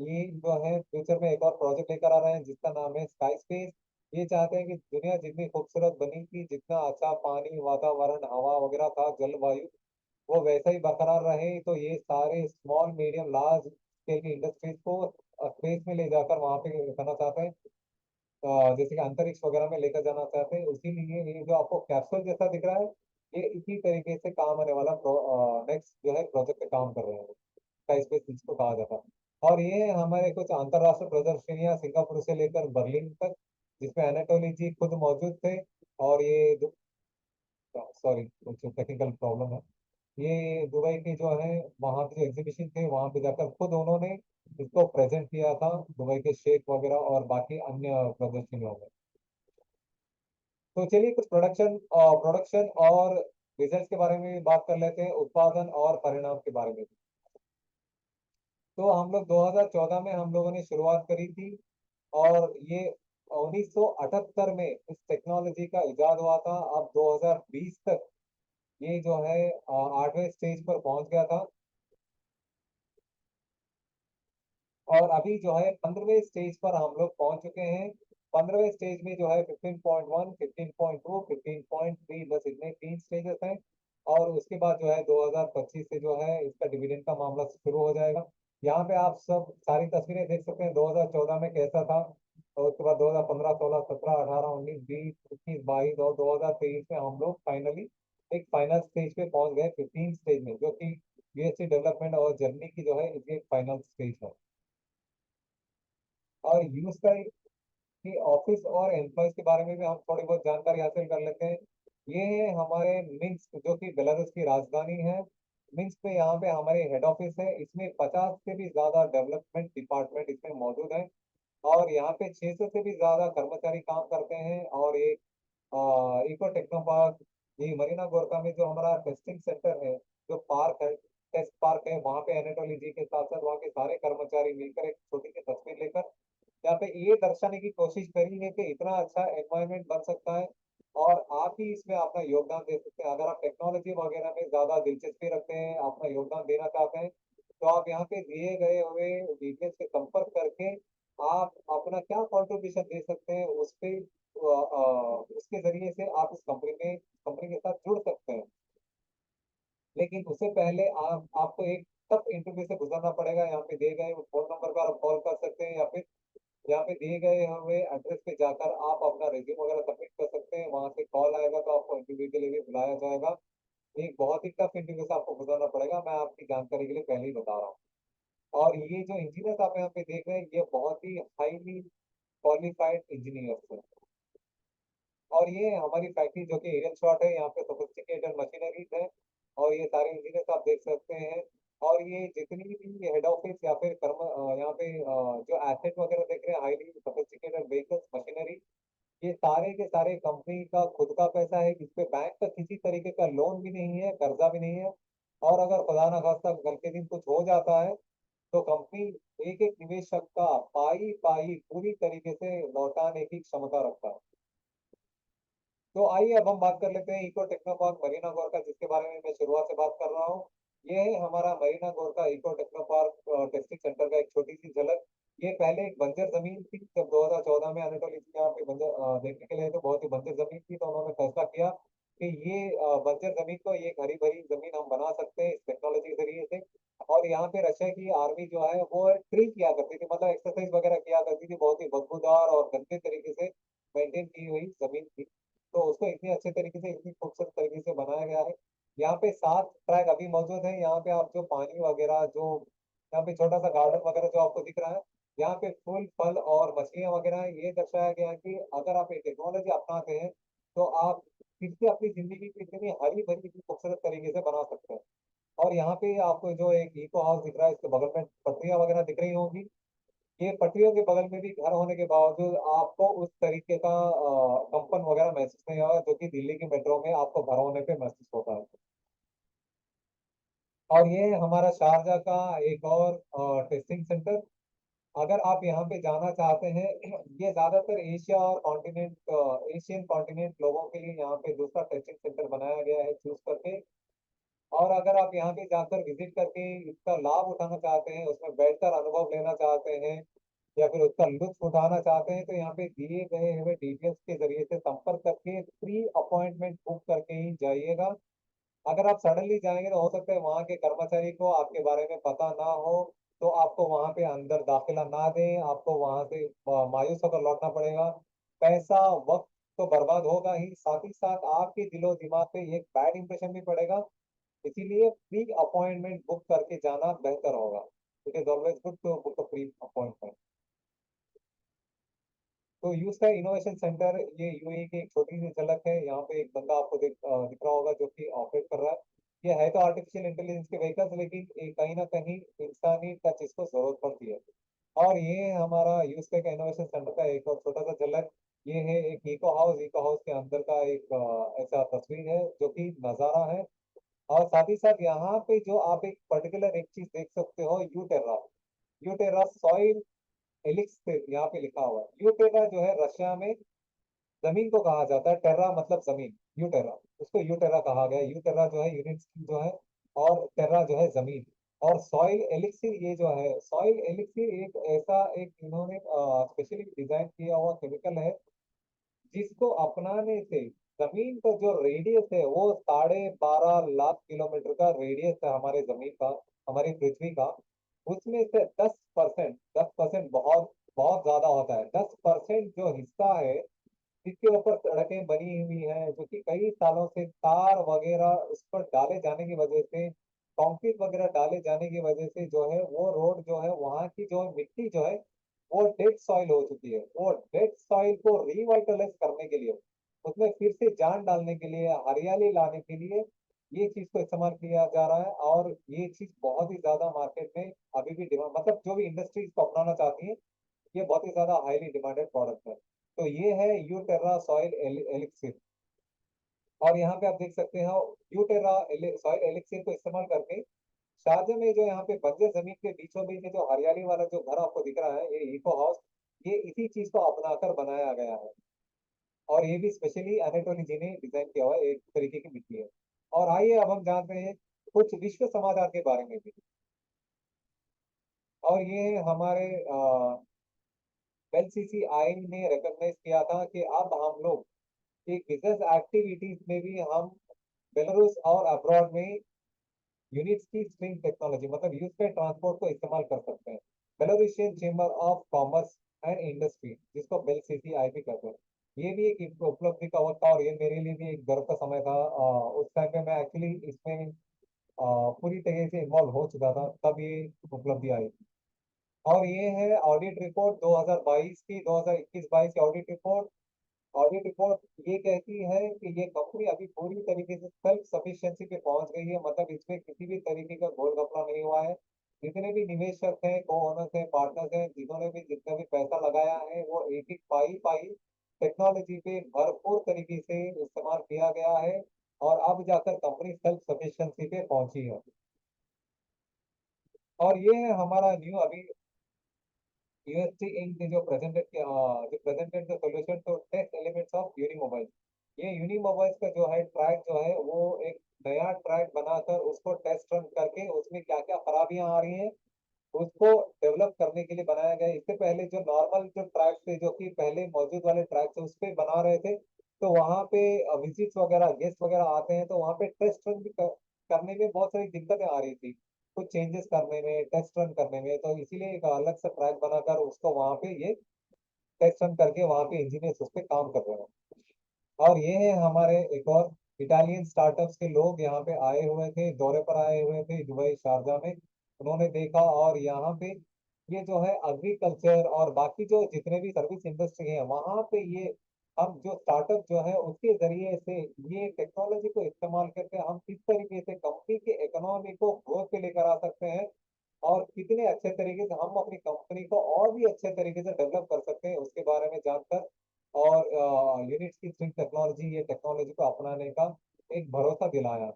ये जो है फ्यूचर में एक और प्रोजेक्ट लेकर आ रहे हैं, जिसका नाम है स्काई स्पेस। ये चाहते हैं कि दुनिया जितनी खूबसूरत बनी थी, जितना अच्छा पानी, वातावरण, हवा वगैरह था, जलवायु, वो वैसा ही बरकरार रहे। तो ये सारे स्मॉल मीडियम लार्ज स्केल की इंडस्ट्रीज को स्पेस में ले जाकर वहां पे करना चाहते हैं। जैसे कि अंतरिक्ष वगैरह में लेकर जाना चाहते हैं। इसीलिए ये जो आपको कैप्सूल जैसा दिख रहा है, ये इसी तरीके से काम आने वाला नेक्स्ट जो है प्रोजेक्ट पे काम कर रहे हैं, का स्पेस जिसको कहा जाता है। और ये हमारे कुछ अंतरराष्ट्रीय प्रदर्शनियां सिंगापुर से लेकर बर्लिन तक, जिसमें एनाटोली जी खुद मौजूद थे। और ये, सॉरी कुछ टेक्निकल प्रॉब्लम है। ये दुबई की जो है, वहाँ पे जो एग्जीबिशन थे, वहाँ पे जाकर खुद उन्होंने इसको प्रेजेंट किया था, दुबई के शेख वगैरह और बाकी अन्य प्रदर्शनियों में। तो चलिए कुछ प्रोडक्शन और रिजल्ट के बारे में भी बात कर लेते हैं, उत्पादन और परिणाम के बारे में भी। तो हम लोग 2014 में हम लोगों ने शुरुआत करी थी। और ये 1978 में इस टेक्नोलॉजी का इजाद हुआ था। अब 2020 तक ये जो है 8वें स्टेज पर पहुंच गया था। और अभी जो है 15वें स्टेज पर हम लोग पहुंच चुके हैं। 15वें स्टेज में जो है 15.1, 15.2, 15.3, बस इतने 3 स्टेजेस हैं। और उसके बाद जो है 2025 से जो है इसका डिविडेंड का मामला शुरू हो जाएगा। यहाँ पे आप सब सारी तस्वीरें देख सकते हैं, 2014 में कैसा था, और उसके बाद 2015, 16, 17, 18, 19, 20, 21, 22 और 2023 में हम लोग फाइनली एक फाइनल स्टेज पे पहुंच गए, 15 स्टेज में, जो कि यूएससी डेवलपमेंट और जर्मनी की जो है इसकी फाइनल स्टेज है। और यूज का कि ऑफिस और एम्प्लॉयज के बारे में भी हम थोड़ी बहुत जानकारी हासिल कर लेते हैं। ये है हमारे मिन्स्क, जो कि बेलारूस की राजधानी है। मिन्स्क में यहाँ पे हमारे हेड ऑफिस है। इसमें 50 से भी ज्यादा डेवलपमेंट डिपार्टमेंट इसमें मौजूद है। और यहाँ पे 600 से भी ज्यादा कर्मचारी काम करते हैं। और एक इको टेक्नो पार्क, ये मरीना गोरका में जो हमारा टेस्टिंग सेंटर है, जो पार्क है, टेस्ट पार्क है, वहाँ पे एनाटोली जी के साथ साथ वहाँ के सारे कर्मचारी मिलकर एक छोटी सी तस्वीर लेकर यहाँ पे ये दर्शाने की कोशिश करी है कि इतना अच्छा एनवायरनमेंट बन सकता है। और आप ही इसमें अपना योगदान दे सकते हैं। अगर आप टेक्नोलॉजी वगैरह में ज्यादा दिलचस्पी रखते हैं, अपना योगदान देना चाहते हैं, तो आप यहाँ पे दिए गए हुए डिटेल्स से संपर्क करके आप अपना क्या कंट्रीब्यूशन दे सकते हैं, उस पे उसके जरिए से आप इस कंपनी के साथ जुड़ सकते हैं। लेकिन उससे पहले आपको एक टफ इंटरव्यू से गुजरना पड़ेगा। यहाँ पे दिए गए फोन नंबर पर आप कॉल कर सकते हैं, या फिर यहाँ पे दिए गए हुए एड्रेस पे जाकर आप अपना रिज्यूम वगैरह सबमिट कर सकते हैं। वहां से कॉल आएगा तो आपको इंटरव्यू के लिए भी बुलाया जाएगा। एक बहुत ही टफ इंटरव्यू से आपको गुजरना पड़ेगा, मैं आपकी जानकारी के लिए पहले ही बता रहा हूँ। और ये जो इंजीनियर्स आप यहाँ पे देख रहे हैं, ये बहुत ही हाईली क्वालिफाइड इंजीनियर्स हैं। और ये हमारी फैक्ट्री जो कि एरियल शॉट है, यहाँ पे सोफिस्टिकेटेड मशीनरीज है। और ये सारे इंजीनियर्स आप देख सकते हैं। और ये जितनी भी हेड ऑफिस या फिर यहाँ पे जो एसेट वगैरह देख रहे हैं, हाईली सोफिस्टिकेटेड व्हीकल्स, मशीनरी, ये सारे के सारे कंपनी का खुद का पैसा है। इस पे बैंक का किसी तरीके का लोन भी नहीं है, कर्जा भी नहीं है। और अगर खुदा ना खास्ता कल के दिन कुछ हो जाता है, तो कंपनी एक एक निवेशक का पाई पाई पूरी तरीके से लौटाने की क्षमता रखता है। तो आइए अब हम बात कर लेते हैं इको टेक्नो पार्क मरीना गोरका, जिसके बारे में मैं शुरुआत से बात कर रहा हूँ। ये है हमारा Marina Gorka eco techno park testing centre का एक छोटी सी झलक। ये पहले एक बंजर जमीन थी। जब 2014 में अनाटोली जी यहाँ पे बंजर देखने के लिए तो बहुत ही बंजर जमीन थी, तो उन्होंने फैसला किया कि ये बंजर जमीन को ये हरी भरी जमीन हम बना सकते हैं इस टेक्नोलॉजी के जरिए से। और यहाँ पे रशिया की आर्मी जो है वो ड्रिल किया करती थी, मतलब एक्सरसाइज वगैरह किया करती थी, बहुत ही बदबूदार और गंदे तरीके से मेंटेन की हुई जमीन थी। तो उसको इतने अच्छे तरीके से, इतनी खूबसूरत तरीके से बनाया गया है। यहाँ पे 7 ट्रैक अभी मौजूद है। यहाँ पे आप जो पानी वगैरह जो, यहाँ पे छोटा सा गार्डन वगैरह जो आपको दिख रहा है, यहाँ पे फूल फल और मछलियां वगैरह हैं। ये दर्शाया गया है कि अगर आप एक टेक्नोलॉजी अपनाते हैं तो आप फिर से अपनी जिंदगी को इतनी हरी भरी इतनी खूबसूरत तरीके से बना सकते हैं। और यहाँ पे आपको जो एक इको हाउस दिख रहा है, इसके बगल में पटरियां वगैरह दिख रही होंगी। ये पटरियों के बगल में भी घर होने के बावजूद आपको उस तरीके का कंपन वगैरह महसूस नहीं होगा जो कि दिल्ली की मेट्रो में आपको घर होने पे महसूस होता है। और ये हमारा शारजा का एक और टेस्टिंग सेंटर। अगर आप यहाँ पे जाना चाहते हैं, ये ज्यादातर एशिया और कॉन्टिनेंट एशियन कॉन्टिनेंट लोगों के लिए यहाँ पे दूसरा टेस्टिंग सेंटर बनाया गया है चूज करके। और अगर आप यहाँ पे जाकर विजिट करके इसका लाभ उठाना चाहते हैं, उसमें बैठकर अनुभव लेना चाहते हैं, या फिर उसका लुत्फ उठाना चाहते हैं, तो यहाँ पे दिए गए हुए डिटेल्स के जरिए से संपर्क करके प्री अपॉइंटमेंट बुक करके ही जाइएगा। अगर आप सडनली जाएंगे तो हो सकता है वहां के कर्मचारी को आपके बारे में पता ना हो, तो आपको वहां पे अंदर दाखिला ना दें, आपको वहां से मायूस होकर लौटना पड़ेगा। पैसा वक्त तो बर्बाद होगा ही, साथ ही साथ आपके दिलो दिमाग पे एक बैड इंप्रेशन भी पड़ेगा। इसीलिए प्री अपॉइंटमेंट बुक करके जाना बेहतर होगा। It is always good to book a pre appointment. तो यूज का इनोवेशन सेंटर ये यूएई की एक छोटी सी झलक है। यहाँ पे एक बंदा आपको दिख रहा होगा जो कि ऑपरेट कर रहा है। ये है तो आर्टिफिशियल इंटेलिजेंस के व्हीकल्स, लेकिन कहीं ना कहीं इंसानी टच इसको जरूरत पड़ती है। और ये हमारा यूज का इनोवेशन सेंटर का एक और छोटा सा झलक। ये है एक इको हाउस। इको हाउस के अंदर का एक ऐसा तस्वीर है जो कि नजारा है। और साथ ही साथ यहाँ पे जो आप एक पर्टिकुलर एक चीज देख सकते हो, यूटेरा। यूटेरा सॉइल एलिक्स पे यहाँ पे लिखा हुआ है। यूटेरा जो है रशिया में जमीन को कहा जाता है। टेर्रा मतलब जमीन, यूटेरा, उसको यूटेरा कहा गया है। यूटेरा जो है यूनिट जो है, और टेर्रा जो है जमीन। और सॉइल एलिक्सिर, ये जो है सॉइल एलिक्सिर एक ऐसा एक इन्होंने स्पेशली डिजाइन किया हुआ केमिकल है जिसको अपनाने से जमीन का जो रेडियस है वो 12.5 लाख किलोमीटर का रेडियस है हमारे जमीन का, हमारी पृथ्वी का। उसमें से 10%, 10% बहुत बहुत ज्यादा होता है। 10% जो हिस्सा है जिसके ऊपर सड़कें बनी हुई हैं, जो कि कई सालों से तार वगैरह उस पर डाले जाने की वजह से, कंक्रीट वगैरह डाले जाने की वजह से जो है वो रोड जो है, वहाँ की जो मिट्टी जो है वो डेड सॉइल हो चुकी है। वो डेड सॉइल को रिवाइटलाइज करने के लिए, उसमें फिर से जान डालने के लिए, हरियाली लाने के लिए ये चीज को इस्तेमाल किया जा रहा है। और ये चीज बहुत ही ज्यादा मार्केट में अभी भी डिमांड, मतलब जो भी इंडस्ट्रीज को अपनाना चाहती है, ये बहुत ही ज्यादा हाईली डिमांडेड प्रोडक्ट है। तो ये है यूटेरा सॉइल एलिक्सिर। और यहाँ पे आप देख सकते हो यूटेरा सॉइल एलिक्सिर को इस्तेमाल करके शारजा में जो यहाँ पे बंजर जमीन के बीचों बीच में जो हरियाली वाला जो घर आपको दिख रहा है, ये इको हाउस, ये इसी चीज को अपनाकर बनाया गया है। और ये भी स्पेशली अनेटोली जी ने डिजाइन किया हुआ है, एक तरीके की मिट्टी है। और आइए अब हम जानते हैं कुछ विश्व समाचार के बारे में भी। और ये हमारे एलसीसीआई ने रिकॉग्नाइज किया था कि अब हम लोग एक बिजनेस एक्टिविटीज में भी हम बेलारूस और अब्रॉड में यूनिट्स की स्ट्रिंग टेक्नोलॉजी, मतलब यूज पे ट्रांसपोर्ट को इस्तेमाल कर सकते हैं। Belarusian chamber of commerce and industry, जिसको बेल सीसीआई भी कहते हैं, ये भी एक उपलब्धि का वक्त था। और ये मेरे लिए भी एक गर्व का समय था। उस टाइम पे मैं एक्चुअली इसमें पूरी तरह से इन्वॉल्व हो चुका था, तब ये उपलब्धि आई। और ये है ऑडिट रिपोर्ट 2022 की, 2021-22 की ऑडिट रिपोर्ट। ऑडिट रिपोर्ट ये कहती है कि ये कंपनी अभी पूरी तरीके से सेल्फ सफिशिएंसी पे पहुंच गई है, मतलब इसमें किसी भी तरीके का घोल घपला नहीं हुआ है। जितने भी निवेशक हैं, को ओनर्स हैं, पार्टनर्स हैं, जिन्होंने भी जितना भी पैसा लगाया है, वो एक एक पाई पाई टेक्नोलॉजी पे भरपूर तरीके से इस्तेमाल किया गया है। और अब जाकर कंपनी सेल्फ सफिशिएंसी पे पहुंची है। और ये है हमारा न्यू अभी यूएसटी इंक ने जो presented the solution to test elements of Unimobile. ये यूनिमोबाइल्स का जो है ट्रैक जो है वो एक नया ट्रैक बनाकर उसको टेस्ट रन करके उसमें क्या क्या खराबियां आ रही हैं उसको डेवलप करने के लिए बनाया गया है। इससे पहले जो नॉर्मल जो ट्रैक थे, जो कि पहले मौजूद वाले ट्रैक थे, उस पे बना रहे थे। तो वहाँ पे विजिट्स वगैरह, गेस्ट वगैरह आते हैं, तो वहाँ पे टेस्ट रन भी करने में बहुत सारी दिक्कतें आ रही थी, कुछ चेंजेस करने में, टेस्ट रन करने में। तो इसीलिए एक अलग सा ट्रैक बनाकर उसको वहाँ पे ये टेस्ट रन करके वहाँ पे इंजीनियर्स उस पे काम कर रहे हैं। और ये है हमारे एक और इटालियन स्टार्टअप्स के लोग यहाँ पे आए हुए थे, दौरे पर आए हुए थे दुबई शारजा में। उन्होंने देखा, और यहाँ पे ये जो है एग्रीकल्चर और बाकी जो जितने भी सर्विस इंडस्ट्री है वहाँ पे ये हम जो स्टार्टअप जो है उसके जरिए से ये टेक्नोलॉजी को इस्तेमाल करके हम किस तरीके से कंपनी के इकोनॉमी को ग्रोथ पे लेकर आ सकते हैं, और कितने अच्छे तरीके से हम अपनी कंपनी को और भी अच्छे तरीके से डेवलप कर सकते हैं, उसके बारे में जानकर और यूनिट्स की स्ट्रिंग टेक्नोलॉजी, ये टेक्नोलॉजी को अपनाने का एक भरोसा दिलाया।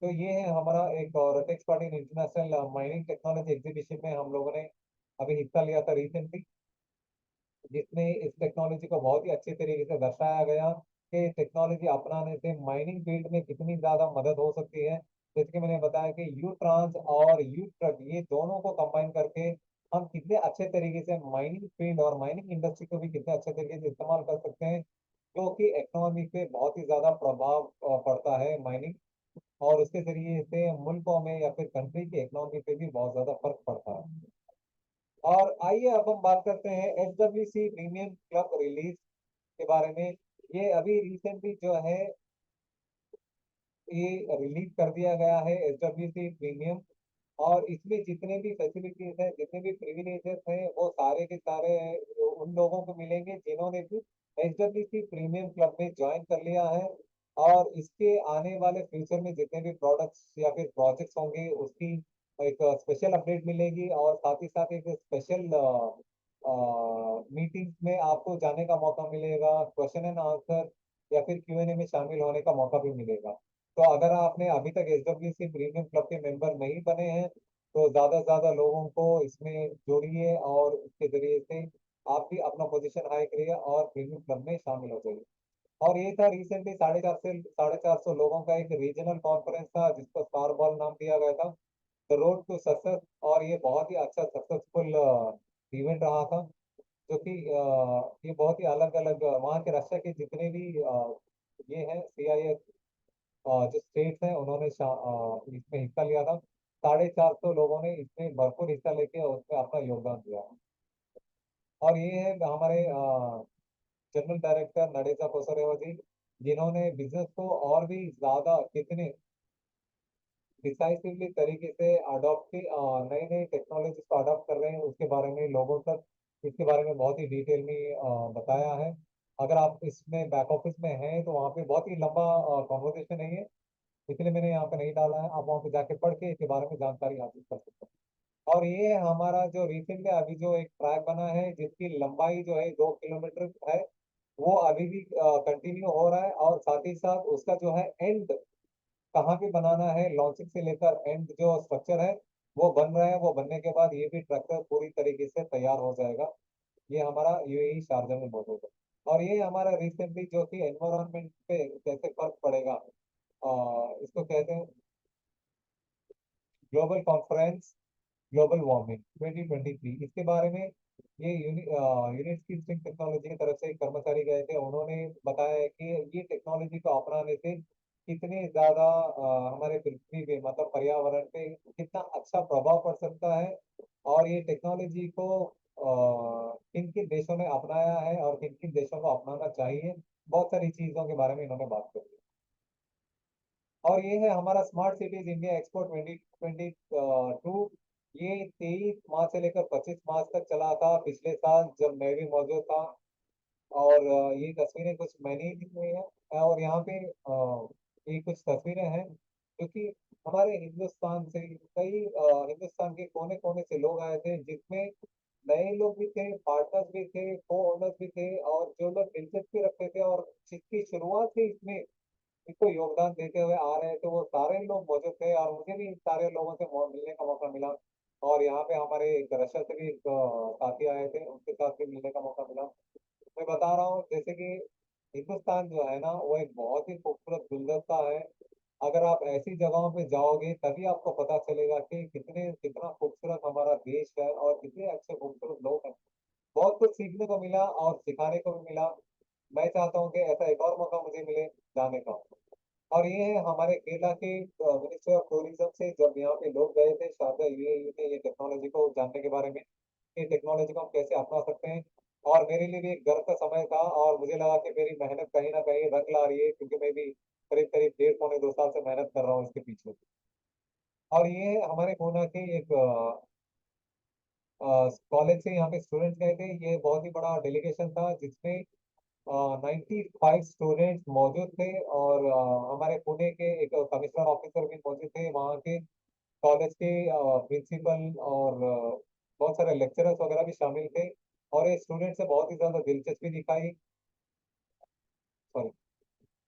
तो ये है हमारा एक Rotex party international mining technology exhibition में हम लोगों ने अभी हिस्सा लिया था रिसेंटली, जिसमें इस टेक्नोलॉजी को बहुत ही अच्छे तरीके से दर्शाया गया कि टेक्नोलॉजी अपनाने से माइनिंग फील्ड में कितनी ज्यादा मदद हो सकती है। जैसे कि मैंने बताया कि यू ट्रांस और यू ट्रक, ये दोनों को कंबाइन करके हम कितने अच्छे तरीके से माइनिंग फील्ड और माइनिंग इंडस्ट्री को भी कितने अच्छे तरीके से इस्तेमाल कर सकते हैं, जो कि इकोनॉमी पे बहुत ही ज्यादा प्रभाव पड़ता है माइनिंग, और उसके जरिए से मुल्कों में या फिर कंट्री की इकोनॉमी पे भी बहुत ज्यादा फर्क पड़ता है। और आइए अब हम बात करते हैं HWC प्रीमियम क्लब रिलीज के बारे में। ये अभी रिसेंटली जो है ये रिलीज कर दिया गया है HWC प्रीमियम। और इसमें जितने भी फैसिलिटीज हैं, जितने भी प्रिविलेजेस हैं, वो सारे के सारे उन लोगों को मिलेंगे जिन्होंने भी HWC प्रीमियम क्लब में ज्वाइन कर लिया है। और इसके आने वाले फ्यूचर में जितने भी प्रोडक्ट्स या फिर प्रोजेक्ट्स होंगे उसकी एक स्पेशल अपडेट मिलेगी, और साथ ही साथ एक स्पेशल मीटिंग्स में आपको जाने का मौका मिलेगा, क्वेश्चन एंड आंसर या फिर Q&A में शामिल होने का मौका भी मिलेगा। तो अगर आपने अभी तक HWC प्रीमियम क्लब के मेंबर नहीं बने हैं, तो ज्यादा से ज्यादा लोगों को इसमें जोड़िए, और इसके जरिए से आप भी अपना पोजीशन हाई करिए और प्रीमियम क्लब में शामिल हो जाइए। और ये था रिसेंटली 450 लोगों का एक रीजनल कॉन्फ्रेंस था, जिसको स्टार बॉल नाम दिया गया था, द रोड टू सक्सेस। और ये बहुत ही अच्छा सक्सेसफुल इवेंट रहा था, जो कि ये बहुत ही अलग अलग वहाँ के रशिया के जितने भी ये हैं CIS जो स्टेट्स हैं, उन्होंने इसमें हिस्सा लिया था। 450 लोगों ने इसमें भरपूर हिस्सा लेके उसमें अपना योगदान दिया। और ये है हमारे जनरल डायरेक्टर नडेजा कोसरेवा जी, जिन्होंने बिजनेस को और भी ज्यादा कितने डिसाइसिवली तरीके से अडॉप्ट की, नई नई टेक्नोलॉजीज को अडॉप्ट कर रहे हैं, उसके बारे में लोगों तक इसके बारे में बहुत ही डिटेल में बताया है। अगर आप इसमें बैक ऑफिस में हैं तो वहाँ पे बहुत ही लंबा कॉन्वर्सेशन है ये, इसलिए मैंने यहाँ पे नहीं डाला है। आप वहाँ पे जाके पढ़ के इसके बारे में जानकारी हासिल कर सकते हैं। और ये है हमारा जो रिसेंटली अभी जो एक ट्रैक बना है, जिसकी लंबाई जो है 2 किलोमीटर है, वो अभी भी कंटिन्यू हो रहा है। और साथ ही साथ उसका जो है एंड कहाँ पे बनाना है, लॉन्चिंग से लेकर एंड जो स्ट्रक्चर है वो बन रहा है। वो बनने के बाद ये भी ट्रैक्टर पूरी तरीके से तैयार हो जाएगा। ये हमारा UAE शारजा में मौजूद है। और ये हमारा रिसेंटली जो कि एनवायरमेंट पे कैसे फर्क पड़ेगा, इसको कहते हैं ग्लोबल कॉन्फ्रेंस ग्लोबल वार्मिंग 2023, इसके बारे में ये यूनिट की स्ट्रिंग टेक्नोलॉजी की तरफ से एक कर्मचारी गए थे। उन्होंने बताया है कि ये टेक्नोलॉजी को अपनाने से कितने ज्यादा हमारे पृथ्वी पे मतलब पर्यावरण पे कितना अच्छा प्रभाव पड़ सकता है, और ये टेक्नोलॉजी को किन किन देशों ने अपनाया है और किन किन देशों को अपनाना चाहिए, बहुत सारी चीजों के बारे में इन्होंने बात करी। और ये है हमारा स्मार्ट सिटीज इंडिया एक्सपो 2022। ये 23 मार्च से लेकर 25 मार्च तक चला था, पिछले साल जब मैं भी मौजूद था। और ये तस्वीरें कुछ मैंने ही ली हुई हैं, और यहाँ पे ये कुछ तस्वीरें हैं जो कि हमारे हिंदुस्तान से कई हिंदुस्तान के कोने कोने से लोग आए थे, जिसमें नए लोग भी थे, पार्टनर्स भी थे, को ओनर्स भी थे, और जो लोग दिलचस्पी रखते थे और जिसकी शुरुआत से इसमें इसको योगदान देते हुए आ रहे थे, वो सारे लोग मौजूद थे, और मुझे भी इन सारे लोगों से मिलने का मौका मिला। और यहाँ पे हमारे एक रशिया से भी एक साथी आए थे, उनके साथ भी मिलने का मौका मिला। मैं बता रहा हूँ जैसे कि हिंदुस्तान जो है ना, वो एक बहुत ही खूबसूरत गुलदस्ता है, अगर आप ऐसी जगहों पे जाओगे तभी आपको पता चलेगा कि कितना खूबसूरत हमारा देश है और कितने अच्छे खूबसूरत लोग हैं। बहुत कुछ सीखने को मिला और सिखाने को भी मिला। मैं चाहता हूँ कि ऐसा एक और मौका मुझे मिले जाने का। और ये है हमारे केरला के मिनिस्ट्री ऑफ टूरिज्म से जब यहाँ पे लोग गए थे शारजा यूएई में ये टेक्नोलॉजी को जानने के बारे में, कि टेक्नोलॉजी को हम कैसे अपना सकते हैं। और मेरे लिए भी एक गर्व का समय था और मुझे लगा कि मेरी मेहनत कहीं ना कहीं रंग ला रही है, क्योंकि मैं भी करीब करीब 1.5 पौने 2 साल से मेहनत कर रहा हूँ इसके पीछे। और ये हमारे पूना के एक कॉलेज से यहाँ पे स्टूडेंट्स गए थे। ये बहुत ही बड़ा डेलीगेशन था जिसमें 95 स्टूडेंट्स मौजूद थे और हमारे पुणे के एक कमिश्नर ऑफिसर भी मौजूद थे वहाँ के, कॉलेज के प्रिंसिपल और बहुत सारे लेक्चरर्स वगैरह भी शामिल थे। और ये स्टूडेंट से बहुत ही ज्यादा दिलचस्पी दिखाई, सॉरी,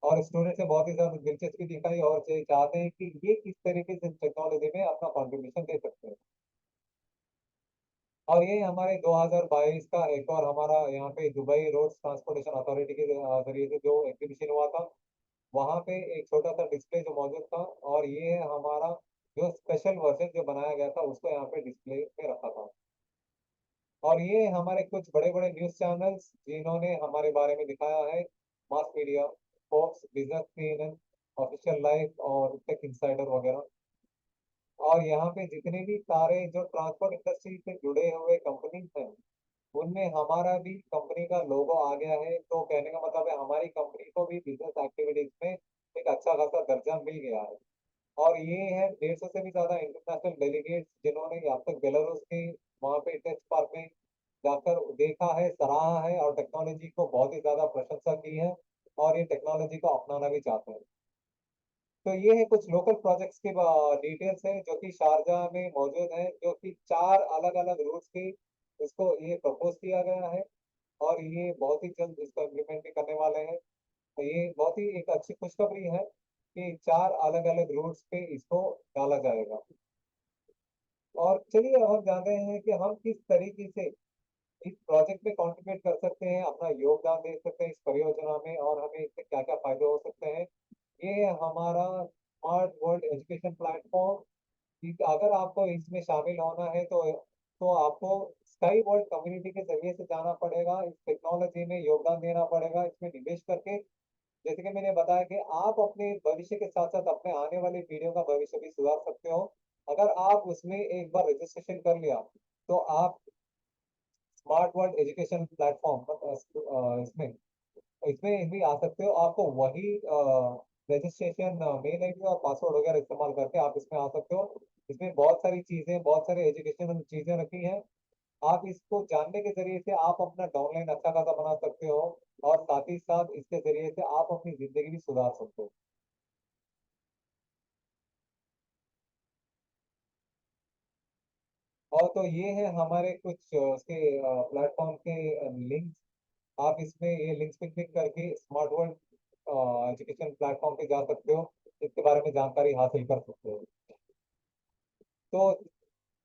और स्टूडेंट से बहुत ही ज्यादा दिलचस्पी दिखाई और ये चाहते हैं कि ये किस तरीके से टेक्नोलॉजी में अपना कंट्रीब्यूशन दे सकते हैं। और ये हमारे 2022 का एक और हमारा यहाँ पे दुबई रोड्स ट्रांसपोर्टेशन अथॉरिटी के जरिए से जो एग्जीबिशन हुआ था, वहाँ पे एक छोटा सा डिस्प्ले जो मौजूद था। और ये है हमारा जो स्पेशल वर्जन जो बनाया गया था उसको यहाँ पे डिस्प्ले में रखा था। और ये हमारे कुछ बड़े बड़े न्यूज चैनल्स जिन्होंने हमारे बारे में दिखाया है, mass media, Fox business, CNN, official life और टेक इंसाइडर वगैरह। और यहाँ पे जितने भी सारे जो ट्रांसपोर्ट इंडस्ट्री से जुड़े हुए कंपनीज हैं उनमें हमारा भी कंपनी का लोगो आ गया है। तो कहने का मतलब है हमारी कंपनी को भी बिजनेस एक्टिविटीज में एक अच्छा खासा दर्जा मिल गया है। और ये है 150 से भी ज्यादा इंटरनेशनल डेलीगेट्स जिन्होंने अब तक बेलारूस के वहाँ पे टेस्ट पार्क में जाकर देखा है, सराहा है और टेक्नोलॉजी को बहुत ही ज्यादा प्रशंसा की है और ये टेक्नोलॉजी को अपनाना भी चाहते हैं। तो ये है कुछ लोकल प्रोजेक्ट्स के डिटेल्स हैं जो कि शारजाह में मौजूद हैं, जो कि 4 अलग अलग रूट्स की इसको ये प्रपोज किया गया है। और ये बहुत ही जल्द इसको इम्प्लीमेंट भी करने वाले हैं। तो ये बहुत ही एक अच्छी खुशखबरी है कि 4 अलग अलग रूट्स पे इसको डाला जाएगा। और चलिए अब हम जानते हैं कि हम किस तरीके से इस प्रोजेक्ट में कंट्रीब्यूट कर सकते हैं, अपना योगदान दे सकते हैं इस परियोजना में और हमें इससे क्या क्या फायदे हो सकते हैं। ये हमारा स्मार्ट वर्ल्ड एजुकेशन प्लेटफॉर्म। अगर आपको इसमें शामिल होना है तो आपको स्काई वर्ल्ड कम्युनिटी के जरिए से जाना पड़ेगा, इस टेक्नोलॉजी में योगदान देना पड़ेगा, इसमें निवेश करके। जैसे कि मैंने बताया कि आप अपने भविष्य के साथ साथ अपने आने वाली पीढ़ियों का भविष्य भी सुधार सकते हो। अगर आप उसमें एक बार रजिस्ट्रेशन कर लिया तो आप स्मार्ट वर्ल्ड एजुकेशन प्लेटफॉर्म इसमें इसमें भी आ सकते हो। आपको वही रजिस्ट्रेशन मेल आईडी और पासवर्ड वगैरह इस्तेमाल करके आप इसमें आ सकते हो। इसमें बहुत सारी चीजें, बहुत सारे एजुकेशनल चीजें रखी हैं। आप इसको जानने के जरिए से आप अपना डाउनलाइन अच्छा खासा बना सकते हो और साथ ही साथ इसके जरिए से आप अपनी जिंदगी भी सुधार सकते हो। और तो ये है हमारे कुछ उसके प्लेटफॉर्म के लिंक्स। आप इसमें ये लिंक्स पे क्लिक करके स्मार्ट वर्ल्ड एजुकेशन प्लेटफॉर्म पे जा सकते हो, इसके बारे में जानकारी हासिल कर सकते हो। तो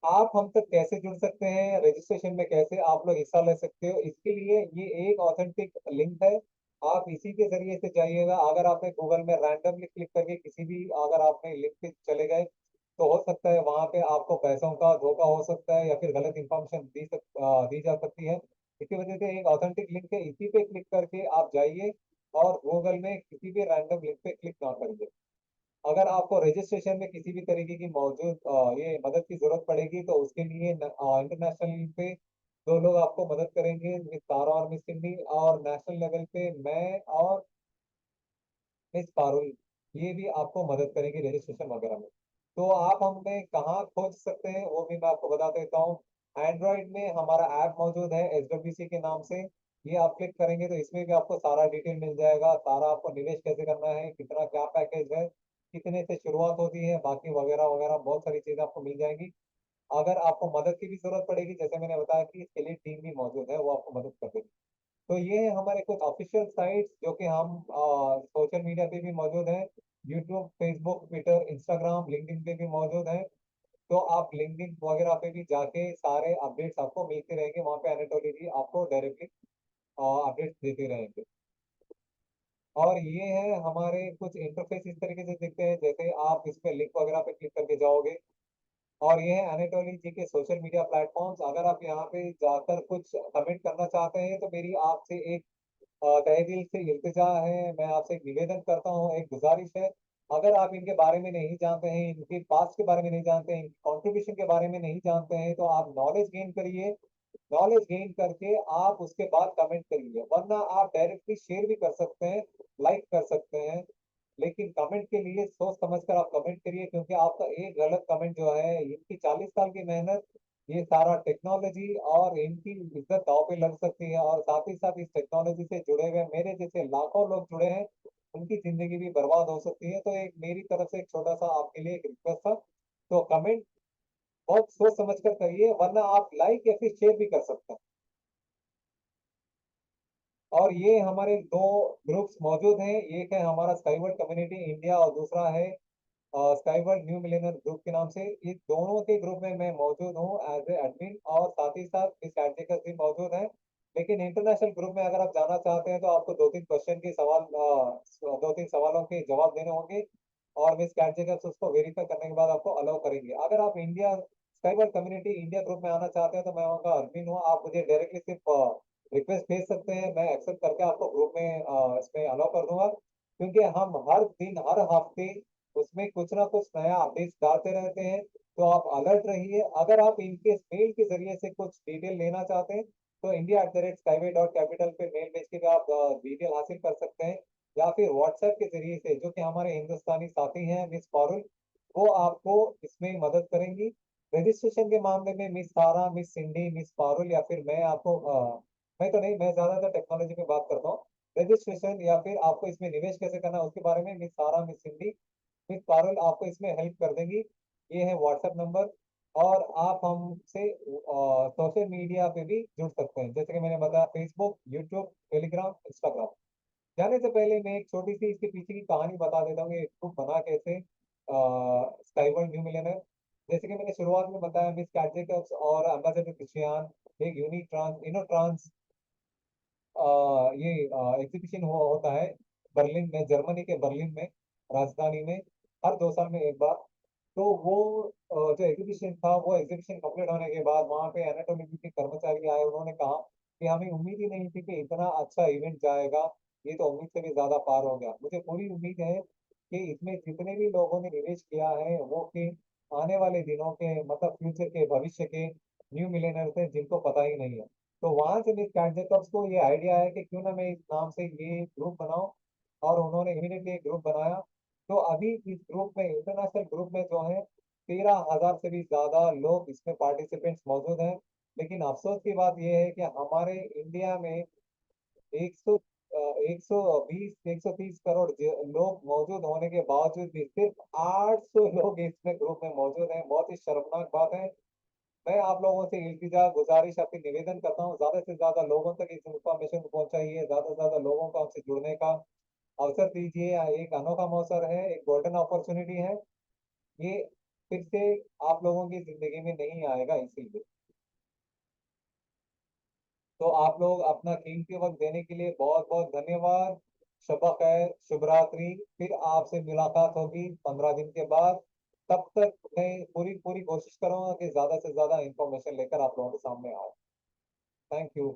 आप हम तक कैसे जुड़ सकते हैं, रजिस्ट्रेशन में कैसे आप लोग हिस्सा ले सकते हो, इसके लिए ये एक ऑथेंटिक लिंक है। आप इसी के जरिए से जाइएगा। अगर आपने गूगल में रैंडमली क्लिक करके किसी भी अगर आपने लिंक पे चले गए तो हो सकता है वहां पे आपको पैसों का धोखा हो सकता है या फिर गलत इंफॉर्मेशन दी जा सकती है। इसी वजह से एक ऑथेंटिक लिंक है, इसी पे क्लिक करके आप जाइए और गूगल में किसी भी रैंडम लिंक पे क्लिक ना करिए। अगर आपको रजिस्ट्रेशन में किसी भी तरीके की मौजूद ये मदद की जरूरत पड़ेगी तो उसके लिए इंटरनेशनल पे 2 लोग आपको मदद करेंगे, मिस तारा और मिस सिंधी। और नेशनल लेवल पे मैं और मिस पारुल, ये भी आपको मदद करेंगे रजिस्ट्रेशन वगैरह में। तो आप हमें कहाँ खोज सकते हैं वो भी मैं आपको बता देता हूँ। एंड्रॉइड में हमारा ऐप मौजूद है SWC के नाम से। ये आप क्लिक करेंगे तो इसमें भी आपको सारा डिटेल मिल जाएगा, सारा आपको निवेश कैसे करना है, कितना क्या पैकेज है, कितने से शुरुआत होती है, बाकी वगैरह वगैरह बहुत सारी चीजें आपको मिल जाएंगी। अगर आपको मदद की भी जरूरत पड़ेगी जैसे मैंने बताया कि इसके लिए टीम भी मौजूद है, वो आपको मदद कर देगी। तो ये है हमारे कुछ ऑफिशियल साइट्स जो कि हम सोशल मीडिया पे भी मौजूद हैं। YouTube, Facebook, Twitter, Instagram, LinkedIn पे भी मौजूद हैं। तो आप लिंक्डइन वगैरह पे भी जाके सारे अपडेट्स आपको मिलते रहेंगे, वहाँ पे एनाटोली जी आपको डायरेक्टली अपडेट्स देते रहेंगे। और ये है हमारे कुछ इंटरफेस इस तरीके से दिखते हैं, जैसे आप इस पे लिंक वगैरह पे क्लिक करके जाओगे। और ये है अनेटोली जी के सोशल मीडिया प्लेटफॉर्म्स। अगर आप यहाँ पे जाकर कुछ कमेंट करना चाहते हैं तो मेरी आपसे एक तहे दिल से इल्तिजा है, मैं आपसे एक निवेदन करता हूँ, एक गुजारिश है। अगर आप इनके बारे में नहीं जानते हैं, इनके पास्ट के बारे में नहीं जानते हैं, इनके कॉन्ट्रीब्यूशन के बारे में नहीं जानते हैं, तो आप नॉलेज गेन करिए। नॉलेज गेन करके आप उसके बाद कमेंट करिए, वरना आप डायरेक्टली शेयर भी कर सकते हैं, लाइक कर सकते हैं। लेकिन कमेंट के लिए सोच समझ कर आप कमेंट करिए, क्योंकि आपका एक गलत कमेंट जो है, इनकी 40 साल की मेहनत, ये सारा टेक्नोलॉजी और इनकी इज्जत दांव पे लग सकती है। और साथ ही साथ इस टेक्नोलॉजी से जुड़े हुए मेरे जैसे लाखों लोग जुड़े हैं, उनकी जिंदगी भी बर्बाद हो सकती है। तो एक मेरी तरफ से एक छोटा सा आपके लिए एक रिक्वेस्ट था। तो कमेंट बहुत सोच समझ कर करिए, वरना आप लाइक या फिर शेयर भी कर सकते हैं। और ये हमारे दो ग्रुप्स मौजूद हैं, एक है हमारा स्काईवर्ल्ड कम्युनिटी इंडिया और दूसरा है स्काईवर्ल्ड न्यू मिलेनियर ग्रुप के नाम से। ये दोनों के ग्रुप में मैं मौजूद हूँ एज ए एडमिन, और साथ ही साथ मिस कैटजेकर्स भी मौजूद हैं। लेकिन इंटरनेशनल ग्रुप में अगर आप जाना चाहते हैं तो आपको दो तीन क्वेश्चन के सवाल, दो तीन सवालों के जवाब देने होंगे, और मिस कैटजेकर्स उसको वेरीफाई करने के बाद आपको अलाउ करेंगे। अगर आप इंडिया स्काईवर्ल्ड कम्युनिटी इंडिया ग्रुप में आना चाहते हैं तो मैं वहाँ का एडमिन हूँ, आप मुझे डायरेक्टली सिर्फ रिक्वेस्ट भेज सकते हैं, मैं एक्सेप्ट करके आपको ग्रुप में इसमें अलाउ कर दूंगा। क्योंकि हम हर दिन हर हफ्ते उसमें कुछ ना कुछ नया अपडेट्स डालते रहते हैं। तो आप अलर्ट रहिए। अगर आप इनके मेल के जरिए से कुछ डिटेल लेना चाहते हैं तो india@skyway.capital पे मेल भेज के भी आप डिटेल हासिल कर सकते हैं। या फिर व्हाट्सएप के जरिए से, जो कि हमारे हिंदुस्तानी साथी हैं मिस पारुल, वो आपको इसमें मदद करेंगी। रजिस्ट्रेशन के मामले में मिस सारा, मिस सिंडी, मिस पारुल या फिर मैं आपको मैं तो नहीं, मैं ज्यादातर टेक्नोलॉजी पे बात करता हूँ। रजिस्ट्रेशन या फिर आपको इसमें निवेश कैसे करना है उसके बारे में मिस सारा, मिस सिंधी, मिस पारुल आपको इसमें हेल्प कर देंगी। ये है व्हाट्सएप नंबर। और आप हमसे सोशल मीडिया पे भी जुड़ सकते हैं, जैसे कि मैंने बताया, फेसबुक, यूट्यूब, टेलीग्राम, इंस्टाग्राम। जाने से पहले मैं एक छोटी सी इसके पीछे की कहानी बता देता हूँ, ये ग्रुप बना कैसे स्काईवर्ल्ड न्यू मिलियनर। जैसे कि मैंने शुरुआत में बताया, मिस कैटजेकब्स और एम्बेसडर क्रिश्चियन एक यूनिक ट्रांस इनो ट्रांस ये एग्जीबिशन हुआ होता है बर्लिन में, जर्मनी के बर्लिन में, राजधानी में, हर 2 साल में एक बार। तो वो जो एग्जीबिशन था, वो एग्जीबिशन कंप्लीट होने के बाद वहाँ पे एनाटोमी के कर्मचारी आए, उन्होंने कहा कि हमें उम्मीद ही नहीं थी कि इतना अच्छा इवेंट जाएगा, ये तो उम्मीद से भी ज्यादा पार हो गया। मुझे पूरी उम्मीद है कि इसमें जितने भी लोगों ने निवेश किया है वो कि आने वाले दिनों के, मतलब फ्यूचर के, भविष्य के न्यू मिलेनर्स हैं जिनको पता ही नहीं है। तो वहां से मिस कैटजेकब्स को ये आइडिया है कि क्यों ना मैं इस नाम से ये ग्रुप बनाऊं, और उन्होंने इमीडिएटली एक ग्रुप बनाया। तो अभी इस ग्रुप में, इंटरनेशनल ग्रुप में जो है, 13,000 से भी ज्यादा लोग इसमें पार्टिसिपेंट्स मौजूद हैं। लेकिन अफसोस की बात यह है कि हमारे इंडिया में 100 120 130 करोड़ लोग मौजूद होने के बावजूद भी सिर्फ 800 लोग इसमें ग्रुप में मौजूद हैं। बहुत ही शर्मनाक बात है। मैं आप लोगों से इल्तिजा, गुजारिश, आपकी निवेदन करता हूँ, ज्यादा से ज्यादा लोगों तक इस इंफॉर्मेशन को पहुंचाइए, ज्यादा से ज्यादा लोगों को हमसे जुड़ने का अवसर दीजिए। एक अनोखा अवसर है, एक गोल्डन अपॉर्चुनिटी है। ये फिर से आप लोगों की जिंदगी में नहीं आएगा, इसीलिए। तो आप लोग अपना कीमती वक्त देने के लिए बहुत बहुत धन्यवाद। शब खैर, शुभ रात्रि। फिर आपसे मुलाकात होगी 15 दिन के बाद। तब तक मैं पूरी पूरी कोशिश करूंगा कि ज्यादा से ज्यादा इंफॉर्मेशन लेकर आप लोगों के सामने आऊं। Thank you.